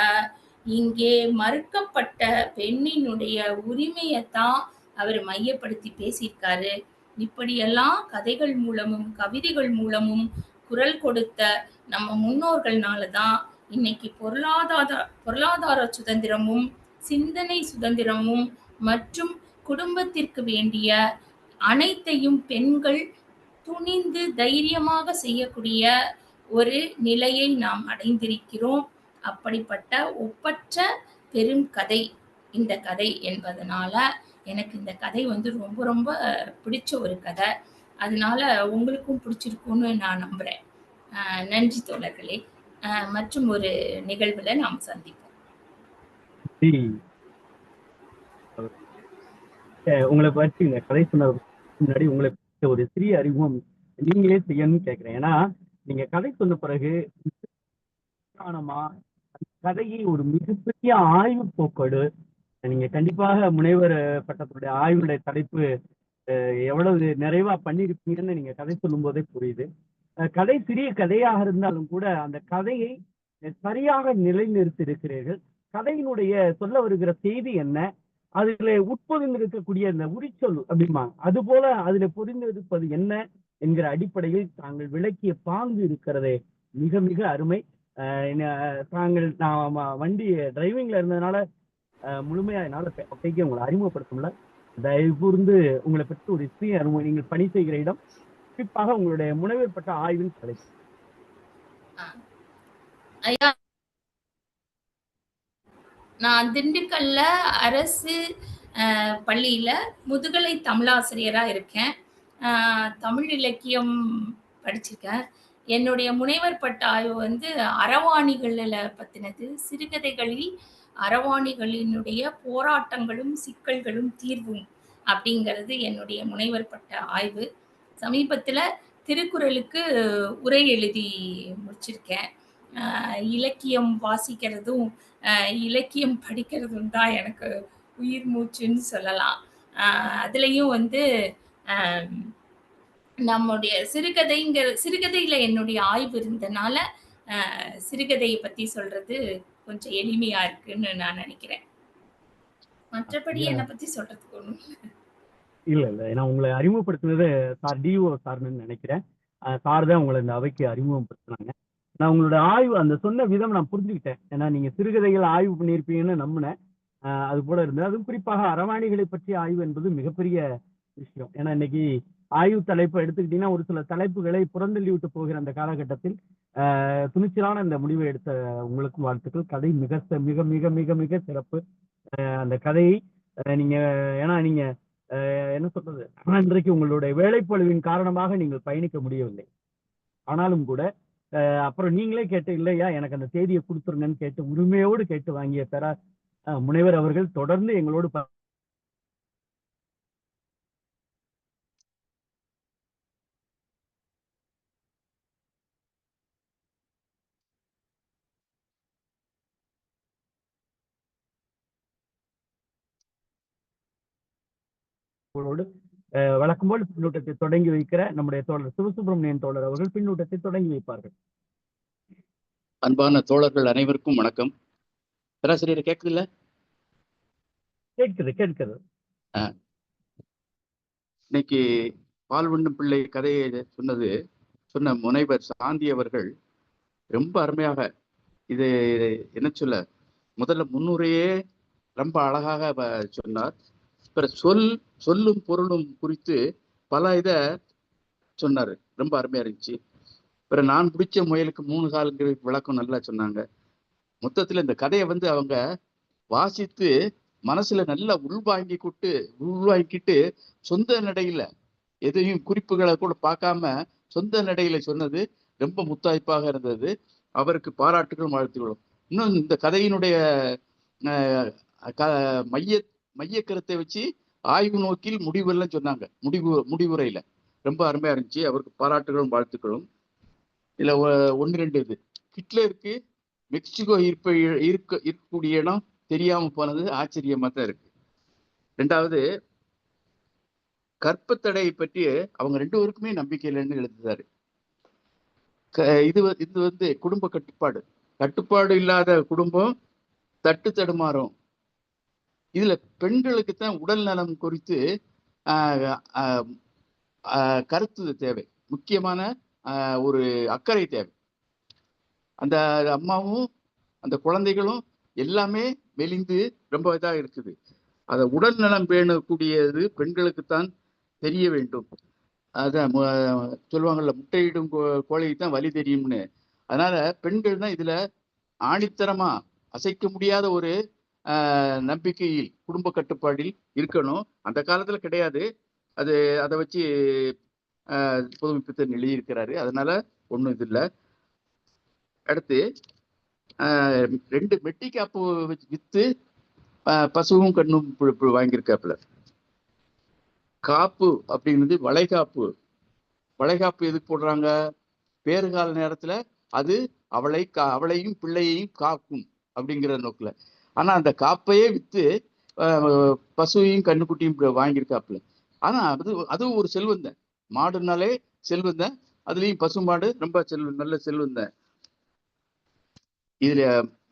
இங்கே மறுக்கப்பட்ட பெண்ணினுடைய உரிமையைத்தான் அவர் மையப்படுத்தி பேசியிருக்காரு. இப்படியெல்லாம் கதைகள் மூலமும் கவிதைகள் மூலமும் குரல் கொடுத்த நம்ம முன்னோர்கள்னாலதான் இன்னைக்கு பொருளாதார சுதந்திரமும், சிந்தனை சுதந்திரமும் மற்றும் குடும்பத்திற்கு வேண்டிய அனைத்தையும் பெண்கள் துணிந்து தைரியமாக செய்யக்கூடிய ஒரு நிலையை நாம் அடைந்திருக்கிறோம். அப்படிப்பட்ட ஒப்பற்ற பெரும் கதை இந்த கதை என்பதனால எனக்கு இந்த கதை வந்து ரொம்ப ரொம்ப பிடிச்ச ஒரு கதை. அதனால உங்களுக்கும் பிடிச்சிருக்கும்னு நான் நம்புறேன். நன்றி தோழர்களே. மற்றும் ஒரு நிகழ்வுல நாம் சந்திப்போம். உங்களை பற்றி இந்த கதை சொன்ன முன்னாடி உங்களை பற்றி ஒரு சிறிய அறிமுகம் நீங்களே செய்யணும்னு கேட்கிறேன். ஏன்னா நீங்க கதை சொன்ன பிறகு கதையை ஒரு மிகப்பெரிய ஆய்வு போக்கோடு நீங்க கண்டிப்பாக முனைவர் பட்டத்துடைய ஆய்வுடைய தலைப்பு எவ்வளவு நிறைவா பண்ணிருப்பீங்கன்னு நீங்க கதை சொல்லும் போதே புரியுது. கதை சிறிய கதையாக இருந்தாலும் கூட அந்த கதையை சரியாக நிலைநிறுத்தி இருக்கிறீர்கள். கதையினுடைய சொல்ல வருகிற செய்தி என்ன, அதுல உட்பொதிந்து இருக்கக்கூடிய இந்த உரிச்சொல் அப்படிமா அது போல அதுல பொதிந்து இருப்பது என்ன என்கிற அடிப்படையில் தாங்கள் விளக்கிய பாங்கு இருக்கிறதே மிக மிக அருமை. தாங்கள் நான் வண்டி டிரைவிங்ல இருந்ததுனால முழுமையா என்னால உங்களை அறிமுகப்படுத்தல. தயவு கூர்ந்து உங்களை பற்றி ஒரு சிறிய அறிமுகம். நீங்கள் பணி செய்கிற இடம், குறிப்பாக உங்களுடைய முனைவர் பட்ட ஆய்வின் தலைப்பு. நான் திண்டுக்கல்ல அரசு பள்ளியில முதுகலை தமிழாசிரியரா இருக்கேன். தமிழ் இலக்கியம் படிச்சிருக்கேன். என்னுடைய முனைவர் பட்ட ஆய்வு வந்து அறவாணிகளில் பத்தினது. சிறுகதைகளில் அறவாணிகளினுடைய போராட்டங்களும் சிக்கல்களும் தீர்வும் அப்படிங்கிறது என்னுடைய முனைவர் பட்ட ஆய்வு. சமீபத்தில் திருக்குறளுக்கு உரை எழுதி முடிச்சிருக்கேன். இலக்கியம் வாசிக்கிறதும் இலக்கியம் படிக்கிறதும் தான் எனக்கு உயிர் மூச்சுன்னு சொல்லலாம். அதுலேயும் வந்து நம்முடைய சிறுகதையில என்னுடைய ஆய்வு இருந்தனால சிறுகதையை பத்தி சொல்றது கொஞ்சம் எளிமையா இருக்குன்னு நான் நினைக்கிறேன். மற்றபடி என்னை பத்தி சொல்றதுக்கு ஒண்ணும் இல்ல. நான் உங்களை அறிமுகப்படுத்தினது சார் டிஓ சார்னு நினைக்கிறேன். சார் தான் உங்களை இந்த அவைக்கு அறிமுகப்படுத்தினாங்க. நான் உங்களோட ஆய்வு அந்த சொன்ன விதம் நான் புரிஞ்சுக்கிட்டேன். ஏன்னா நீங்க சிறுகதைகள் ஆய்வு பண்ணியிருப்பீங்கன்னு நம்பினேன். அது போல இருந்தது. அதுவும் குறிப்பாக அறவாணிகளை பற்றிய ஆய்வு என்பது மிகப்பெரிய விஷயம். ஏன்னா இன்னைக்கு ஆய்வு தலைப்பு எடுத்துக்கிட்டீங்கன்னா ஒரு சில தலைப்புகளை புறந்தள்ளி விட்டு போகிற அந்த காலகட்டத்தில் துணிச்சலான இந்த முடிவை எடுத்த உங்களுக்கும் வாழ்த்துக்கள். கதை மிக மிக மிக மிக மிக சிறப்பு. அந்த கதையை நீங்க ஏன்னா நீங்க என்ன சொல்றது, இன்றைக்கு உங்களுடைய வேலைப்பளுவின் காரணமாக நீங்கள் பயணிக்க முடியவில்லை. ஆனாலும் கூட அப்புறம் நீங்களே கேட்டு இல்லையா எனக்கு அந்த தேதியை கொடுத்துருங்கன்னு கேட்டு உரிமையோடு கேட்டு வாங்கிய முனைவர் அவர்கள் தொடர்ந்து எங்களோடு வழக்கம் போல் பின்னூட்டத்தை தொடங்கி வைக்கிற நம்முடைய தோழர் சிவசுப்பிரமணியன் தோழர் அவர்கள் பின்னூட்டத்தை தொடங்கி வைப்பார்கள். அன்பான தோழர்கள் அனைவருக்கும் வணக்கம். பேராசிரியர் கேட்குதுல்ல? கேட்குது. இன்னைக்கு பால்வண்ணம் பிள்ளை கதையை சொன்ன முனைவர் சாந்தி அவர்கள் ரொம்ப அருமையாக இது என்ன சொல்ல முதல்ல முன்னுரையே ரொம்ப அழகாக சொன்னார். சொல்லும் பொருளும் குறித்து பல இதை சொன்னார். ரொம்ப அருமையா இருந்துச்சு. அப்புறம் நான் பிடிச்ச முயலுக்கு 3 கால்கள் விளக்கம் நல்லா சொன்னாங்க. மொத்தத்துல இந்த கதையை அவங்க வாசித்து மனசுல நல்லா உள்வாங்கிக்கிட்டு சொந்த நடையில எதையும் குறிப்புகளை கூட பார்க்காம சொந்த நடையில சொன்னது ரொம்ப முத்தாய்ப்பாக இருந்தது. அவருக்கு பாராட்டுகளும் வாழ்த்துகளும். இன்னும் இந்த கதையினுடைய மைய கருத்தை வச்சு ஆய்வு நோக்கில் முடிவுலாம் சொன்னாங்க. முடிவுரையில ரொம்ப அருமையா இருந்துச்சு. அவருக்கு பாராட்டுகளும் வாழ்த்துக்களும். இதுல 1-2 இது ஹிட்லருக்கு மெக்சிகோ இருக்கக்கூடிய இடம் தெரியாம போனது ஆச்சரியமா தான் இருக்கு. 2வது கற்பத்தடை பற்றி அவங்க 2 பேருக்குமே நம்பிக்கை இல்லைன்னு எழுதுறாரு. இது குடும்ப கட்டுப்பாடு இல்லாத குடும்பம் தடுமாறும். இதுல பெண்களுக்கு தான் உடல் நலம் குறித்து கருத்து தேவை, முக்கியமான ஒரு அக்கறை தேவை. அந்த அம்மாவும் அந்த குழந்தைகளும் எல்லாமே மெலிந்து ரொம்ப இதா இருக்குது. அதை உடல் நலம் பேணக்கூடியது பெண்களுக்குத்தான் தெரிய வேண்டும். அதான் சொல்லுவாங்கல்ல, முட்டையிடும் கோழிக்கு தான் வலி தெரியும்னு. அதனால பெண்கள் தான் இதுல ஆணித்தரமா அசைக்க முடியாத ஒரு நம்பிக்கையில், குடும்ப கட்டுப்பாடில் இருக்கணும். அந்த காலத்துல கிடையாது. அதை வச்சு புதுமை பித்தன் எழுதியிருக்கிறாரு. அதனால ஒண்ணும் இது இல்லை. அடுத்து 2 மெட்டி காப்பு வித்து பசுவும் கண்ணும் வாங்கியிருக்காப்புல. காப்பு அப்படிங்கிறது வளைகாப்பு. வளைகாப்பு எதுக்கு போடுறாங்க? பேறுகால நேரத்துல அது அவளையும் பிள்ளையையும் காக்கும் அப்படிங்கிற நோக்கில். ஆனா அந்த காப்பையே வித்து பசுவையும் கண்ணுக்குட்டியும் வாங்கியிருக்காப்புல. ஆனா அதுவும் ஒரு செல்வந்தன். மாடுனாலே செல்வந்தன், அதுலயும் பசு மாடு ரொம்ப நல்ல செல்வந்தன். இதுல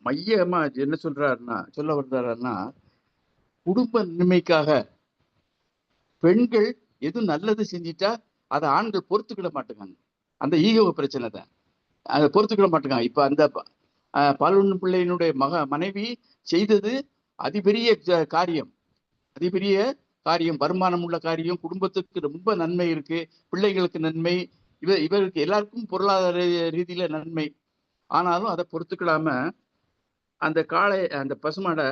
மையமா என்ன சொல்ல வர்றாருன்னா, குடும்ப நன்மைக்காக பெண்கள் எது நல்லது செஞ்சிட்டா அதை ஆண்கள் பொறுத்துக்கிட மாட்டேங்காங்க. அந்த ஈகோ பிரச்சனை தான், அதை பொறுத்துக்கிட மாட்டேங்காங்க. இப்ப அந்த பால்வண்ண பிள்ளையினுடைய மனைவி செய்தது அதிபெரிய காரியம், வருமானம் உள்ள காரியம், குடும்பத்துக்கு ரொம்ப நன்மை இருக்கு, பிள்ளைங்களுக்கு நன்மை, இவருக்கு எல்லாருக்கும் பொருளாதார ரீதியில நன்மை. ஆனாலும் அதை பொறுத்துக்கிடாம அந்த பசுமாடை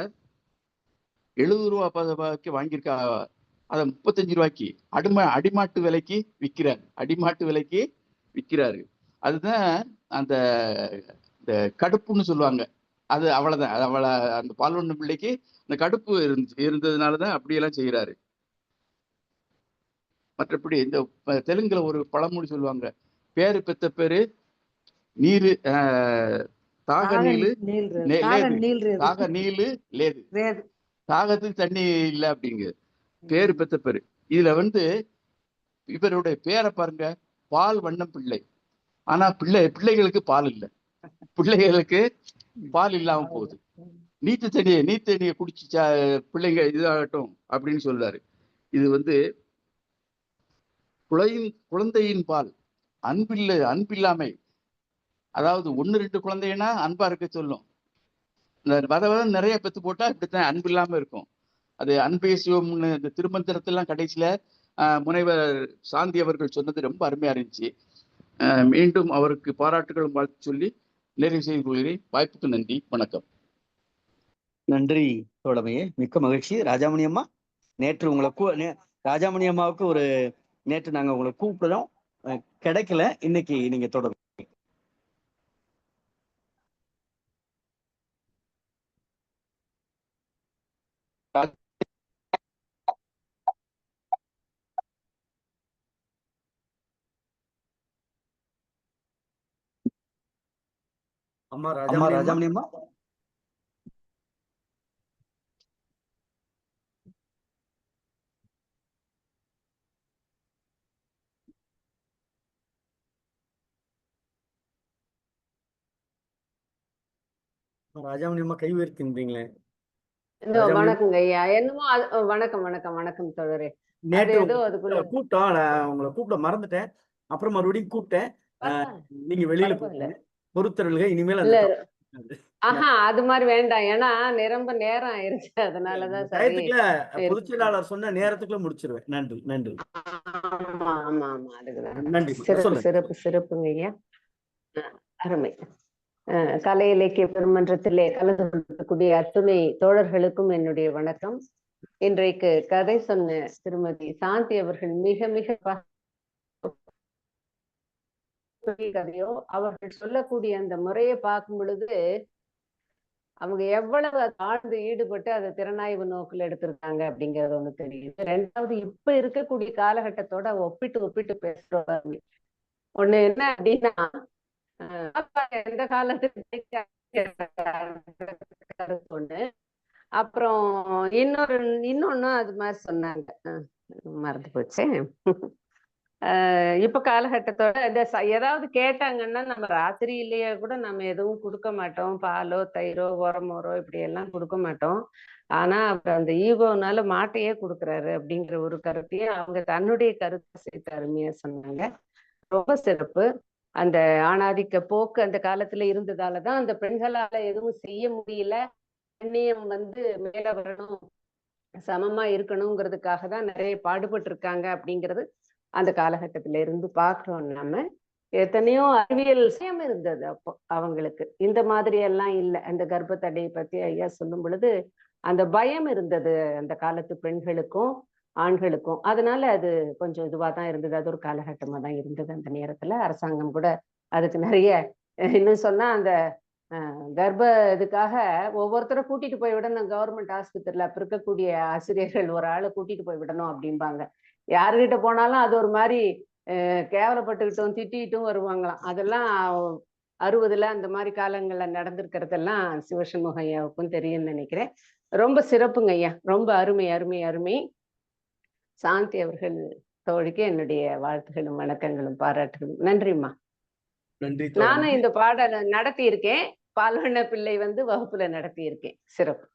70 ரூபாய்க்கு வாங்கியிருக்கா, அதை 35 ரூபாய்க்கு அடிமாட்டு விலைக்கு விற்கிறாரு. அதுதான் அந்த கடுப்புன்னு சொல்லுவாங்க. அது அவ்வளவுதான். அந்த பால்வண்ண பிள்ளைக்கு அந்த கடுப்பு இருந்ததுனாலதான் அப்படியெல்லாம் செய்யறாரு. மற்றபடி இந்த தெலுங்குல ஒரு பழமொழி சொல்லுவாங்க, பேரு பெத்த பேரு நீரு தாக நீலு லேது, தாகத்துக்கு தண்ணி இல்லை அப்படிங்க. பேரு பெத்த பேரு. இதுல இவருடைய பேரை பாருங்க, பால் வண்ணம் பிள்ளை. ஆனா பிள்ளைகளுக்கு பால் இல்லை, பிள்ளைகளுக்கு பால் இல்லாம போகுது. நீத்து தண்ணியை குடிச்சு பிள்ளைங்க இதாகட்டும் அப்படின்னு சொல்றாரு. இது குழந்தையின் பால், அன்பில்லாமை. அதாவது 1-2 குழந்தைன்னா அன்பா இருக்க சொல்லும். இந்த நிறைய பெத்து போட்டா இப்படித்தான் அன்பு இல்லாம இருக்கும். அது அன்பே சிவம்னு இந்த திருமந்திரத்தெல்லாம் கடைசியில முனைவர் சாந்தி அவர்கள் சொன்னது ரொம்ப அருமையா இருந்துச்சு. மீண்டும் அவருக்கு பாராட்டுகளும் வாழ்த்து சொல்லி நிறைவு செய்து கொள்கிறேன். வாய்ப்புக்கு நன்றி, வணக்கம். நன்றி தோழமையே, மிக்க மகிழ்ச்சி. ராஜாமணி அம்மா, நேற்று உங்களை ராஜாமணி அம்மாவுக்கு நேற்று நாங்க உங்களை கூப்பிடுறோம், கிடைக்கல. இன்னைக்கு நீங்க தொடரும். அம்மா ராஜாமணி அம்மா. ராஜாமணி அம்மா கை உயர்த்தின்றீங்களே. வணக்கங்க ஐயா. என்னமோ வணக்கம் வணக்கம் வணக்கம் தோழரே. நேற்று கூப்பிட்டோம், உங்களை கூப்பிட மறந்துட்டேன். அப்புறம் மறுபடியும் கூப்பிட்டேன், நீங்க வெளியில பொறுத்தருள்க. இனிமேல் அது மாதிரி வேண்டாம், ஏன்னா நிரம்ப நேரம் ஆயிருச்சு. அதனாலதான் பொதுச் செயலாளர் சொன்ன நேரத்துக்குள்ள முடிச்சிருவேன். நன்றி நன்றி. ஆமா ஆமா ஆமா, அதுக்குதான். நன்றி. சிறப்புங்க ஐயா, அருமை. கலை இலக்கிய பெருமன்றத்திலே கலந்து கொள்ளக்கூடிய அத்துணை தோழர்களுக்கும் என்னுடைய வணக்கம். இன்றைக்கு கதை சொன்ன திருமதி சாந்தி அவர்கள் மிக மிக கதையோ அவர்கள் சொல்லக்கூடிய அந்த முறையை பார்க்கும் பொழுது அவங்க எவ்வளவு ஆழ்ந்து ஈடுபட்டு அதை திறனாய்வு நோக்கில் எடுத்திருக்காங்க அப்படிங்கிறது ஒண்ணு தெரியுது. 2வது, இப்ப இருக்கக்கூடிய காலகட்டத்தோட ஒப்பிட்டு பேசுறோம். ஒண்ணு என்ன அப்படின்னா, எந்த காலத்துக்கு ஒண்ணு, அப்புறம் இன்னொன்னு அது மாதிரி சொன்னாங்க, மறந்து போச்சு. இப்ப காலகட்டத்தோட ஏதாவது கேட்டாங்கன்னா நம்ம ராத்திரியிலேயே கூட நம்ம எதுவும் கொடுக்க மாட்டோம், பாலோ தயிரோ உரமோரோ இப்படி எல்லாம் கொடுக்க மாட்டோம். ஆனா அவர் அந்த ஈகோனால மாட்டையே கொடுக்குறாரு அப்படிங்கிற ஒரு கருத்தையும் அவங்க தன்னுடைய கருத்தை சேர்த்து அருமையா சொன்னாங்க. ரொம்ப சிறப்பு. அந்த ஆணாதிக்க போக்கு அந்த காலத்துல இருந்ததாலதான் அந்த பெண்களால எதுவும் செய்ய முடியல. பெண்ணியம் மேல வரணும், சமமா இருக்கணுங்கிறதுக்காக தான் நிறைய பாடுபட்டு இருக்காங்க அப்படிங்கிறது அந்த காலகட்டத்தில இருந்து பார்க்கிறோம் நம்ம. எத்தனையோ அறிவியல் சுயம் இருந்தது அப்போ அவங்களுக்கு. இந்த மாதிரி எல்லாம் இல்லை. அந்த கர்ப்பத்தடையை பத்தி ஐயா சொல்லும் பொழுது அந்த பயம் இருந்தது அந்த காலத்து பெண்களுக்கும் ஆண்களுக்கும். அதனால அது கொஞ்சம் இதுவா தான் இருந்தது. அது ஒரு காலகட்டமா தான் இருந்தது. அந்த நேரத்துல அரசாங்கம் கூட அதுக்கு நிறைய இன்னும் சொன்னா அந்த கர்ப்ப இதுக்காக ஒவ்வொருத்தரும் கூட்டிட்டு போய் விடணும். கவர்மெண்ட் ஆஸ்பத்திரியில அப்ப இருக்கக்கூடிய ஆசிரியர்கள் ஒரு ஆளை கூட்டிட்டு போய் விடணும் அப்படிம்பாங்க. யாருகிட்ட போனாலும் அது ஒரு மாதிரி கேவலப்பட்டுக்கிட்டும் திட்டிட்டும் வருவாங்களாம். அதெல்லாம் 60ல அந்த மாதிரி காலங்கள்ல நடந்திருக்கிறதெல்லாம் சிவசண்முக ஐயாவுக்கும் தெரியும்னு நினைக்கிறேன். ரொம்ப சிறப்புங்க ஐயா. ரொம்ப அருமை அருமை அருமை. சாந்தி அவர்கள் தோழிக்கு என்னுடைய வாழ்த்துகளும் வணக்கங்களும் பாராட்டுகளும். நன்றிம்மா. நன்றி. நானும் இந்த பாடலை நடத்தி இருக்கேன். பால்வண்ண பிள்ளை வகுப்புல நடத்தி இருக்கேன். சிறப்பு.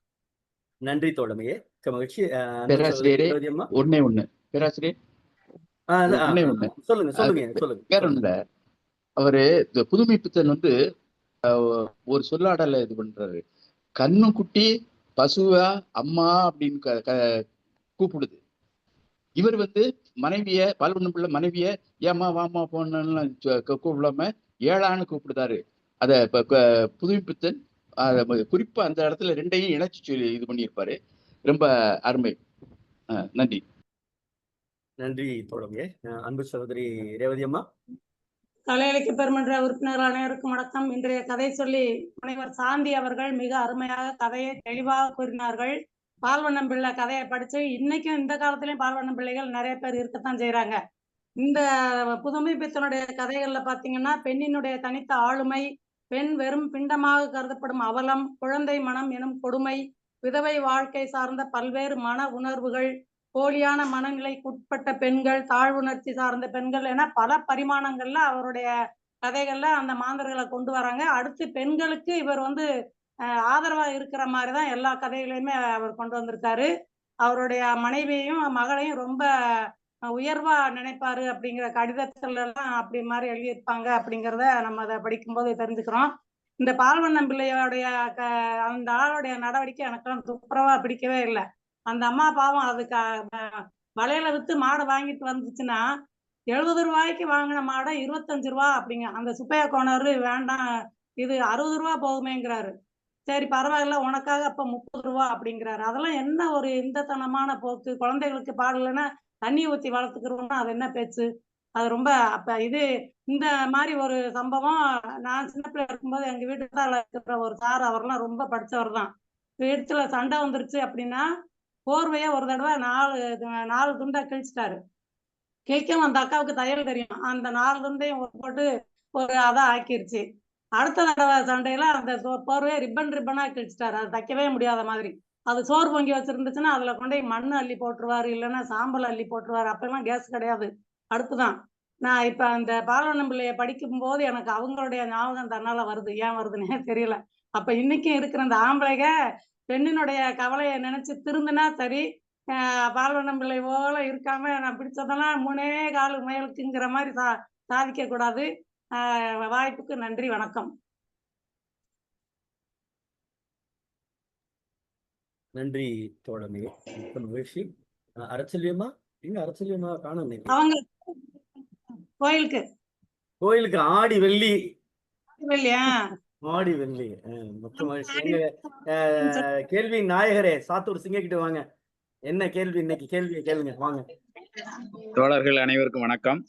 நன்றி தோழமையே. மகிழ்ச்சி. பேராசிரியரே ஒண்ணே ஒண்ணு பேராசிரியர் சொல்லுங்க சொல்லுங்க. வேற ஒண்ணுல அவரு இந்த புதுமை பித்தன் ஒரு சொல்லாடல இது பண்றாரு. கண்ணு குட்டி பசுவா அம்மா அப்படின்னு கூப்பிடுது. இவர் மனைவிய பால்வண்ணம் பிள்ளை மனைவிய ஏமா வாமா போன்னு கூப்பிடாம ஏழான்னு கூப்பிடுதாரு. அத புதுமை பித்தன் குறிப்பா அந்த இடத்துல ரெண்டையும் இணைச்சு சொல்லி இது பண்ணியிருப்பாரு. ரொம்ப அருமை. நன்றி. நன்றி தோழமையே. அன்பு சகோதரி ரேவதி அம்மா. கலை இலக்கிய பெருமன்ற உறுப்பினர்கள் அனைவருக்கும் வணக்கம். இன்றைய கதை சொல்லி முனைவர் சாந்தி அவர்கள் மிக அருமையாக கதையை தெளிவாக கூறினார்கள். பால்வண்ணம் பிள்ளை கதையை படிச்சு இன்னைக்கும் இந்த காலத்திலயும் பால்வண்ணம் பிள்ளைகள் நிறைய பேர் இருக்கத்தான் செய்யறாங்க. இந்த புதுமை பித்தனுடைய கதைகள்ல பாத்தீங்கன்னா பெண்ணினுடைய தனித்த ஆளுமை, பெண் வெறும் பிண்டமாக கருதப்படும் அவலம், குழந்தை மனம் எனும் கொடுமை, விதவை வாழ்க்கை சார்ந்த பல்வேறு மன உணர்வுகள், போலியான மனநிலைக்குட்பட்ட பெண்கள், தாழ்வுணர்ச்சி சார்ந்த பெண்கள் என பல பரிமாணங்கள்ல அவருடைய கதைகள்ல அந்த மாந்தர்களை கொண்டு வராங்க. அடுத்து பெண்களுக்கு இவர் ஆதரவா இருக்கிற மாதிரிதான் எல்லா கதைகளையுமே அவர் கொண்டு வந்திருக்காரு. அவருடைய மனைவியையும் மகளையும் ரொம்ப உயர்வா நினைப்பாரு அப்படிங்கிற கடிதத்துல எல்லாம் அப்படி மாதிரி எழுதியிருப்பாங்க அப்படிங்கிறத நம்ம அதை படிக்கும்போது தெரிஞ்சுக்கிறோம். இந்த பால்வண்ணம் பிள்ளையோடைய அந்த ஆளுடைய நடவடிக்கை எனக்கெல்லாம் துப்புரவா பிடிக்கவே இல்லை. அந்த அம்மா பாவம் அதுக்கு வலையில வித்து மாடை வாங்கிட்டு வந்துச்சுன்னா 70 ரூபாய்க்கு வாங்கின மாடை 25 ரூபா அப்படிங்க. அந்த சுப்பையா கோணரு வேண்டாம், இது 60 ரூபா போகுமேங்கிறாரு. சரி பரவாயில்ல உனக்காக அப்ப 30 ரூபா அப்படிங்கிறாரு. அதெல்லாம் என்ன ஒரு இந்தத்தனமான போக்கு. குழந்தைகளுக்கு பாடலைன்னா தண்ணி ஊற்றி வளர்த்துக்கிறோம்னா அது என்ன பேச்சு? அது ரொம்ப அப்ப இந்த மாதிரி ஒரு சம்பவம் நான் சின்ன பிள்ளை இருக்கும்போது எங்க வீட்டுல இருக்கிற ஒரு சார், அவர்லாம் ரொம்ப படிச்சவர் தான். வீட்டுல சண்டை வந்துருச்சு அப்படின்னா போர்வைய ஒரு தடவை 4 துண்டா கிழிச்சிட்டாரு. கிழிக்கவும் அந்த அக்காவுக்கு தையல் தெரியும். அந்த 4 துண்டையும் போட்டு ஒரு அதான் ஆக்கிருச்சு. அடுத்த தடவை சண்டையில அந்த போர்வையை ரிப்பனா கிழிச்சிட்டாரு. அது தைக்கவே முடியாத மாதிரி. அது சோறு பொங்கி வச்சிருந்துச்சுன்னா அதுல கொண்டு மண்ணு அள்ளி போட்டுருவாரு, இல்லைன்னா சாம்பல் அள்ளி போட்டுருவாரு. அப்பெல்லாம் கேஸ் கிடையாது, அடுப்புதான். நான் இப்ப அந்த பால்வண்ணம் பிள்ளைய படிக்கும் போது எனக்கு அவங்களுடைய ஞாபகம் தன்னால வருது. ஏன் வருதுன்னே தெரியல. அப்ப இன்னைக்கும் இருக்கிற அந்த ஆம்பளைங்க பெண்ணினுடைய கவலையை நினைச்சு திருந்துனா சரி, பால்வண்ணம் பிள்ளை போல இருக்காம நான் பிடிச்சதெல்லாம் 3 கால் முயலுக்குங்கிற மாதிரி சாதிக்க கூடாது. வாய்ப்புக்கு நன்றி, வணக்கம். நன்றி தோழமே. மிக்க மகிழ்ச்சி. அரசல்யமா எங்க அரசல்யமா காணும்? அவங்க கோயிலுக்கு ஆடி வெள்ளி ஆடி வெள்ளி. மிக்க மகிழ்ச்சி. எங்க கேள்வி நாயகரே சாத்தூர் சிங்க கிட்ட வாங்க. என்ன கேள்வி? இன்னைக்கு கேள்வியை கேளுங்க வாங்க. தோழர்கள் அனைவருக்கும் வணக்கம்.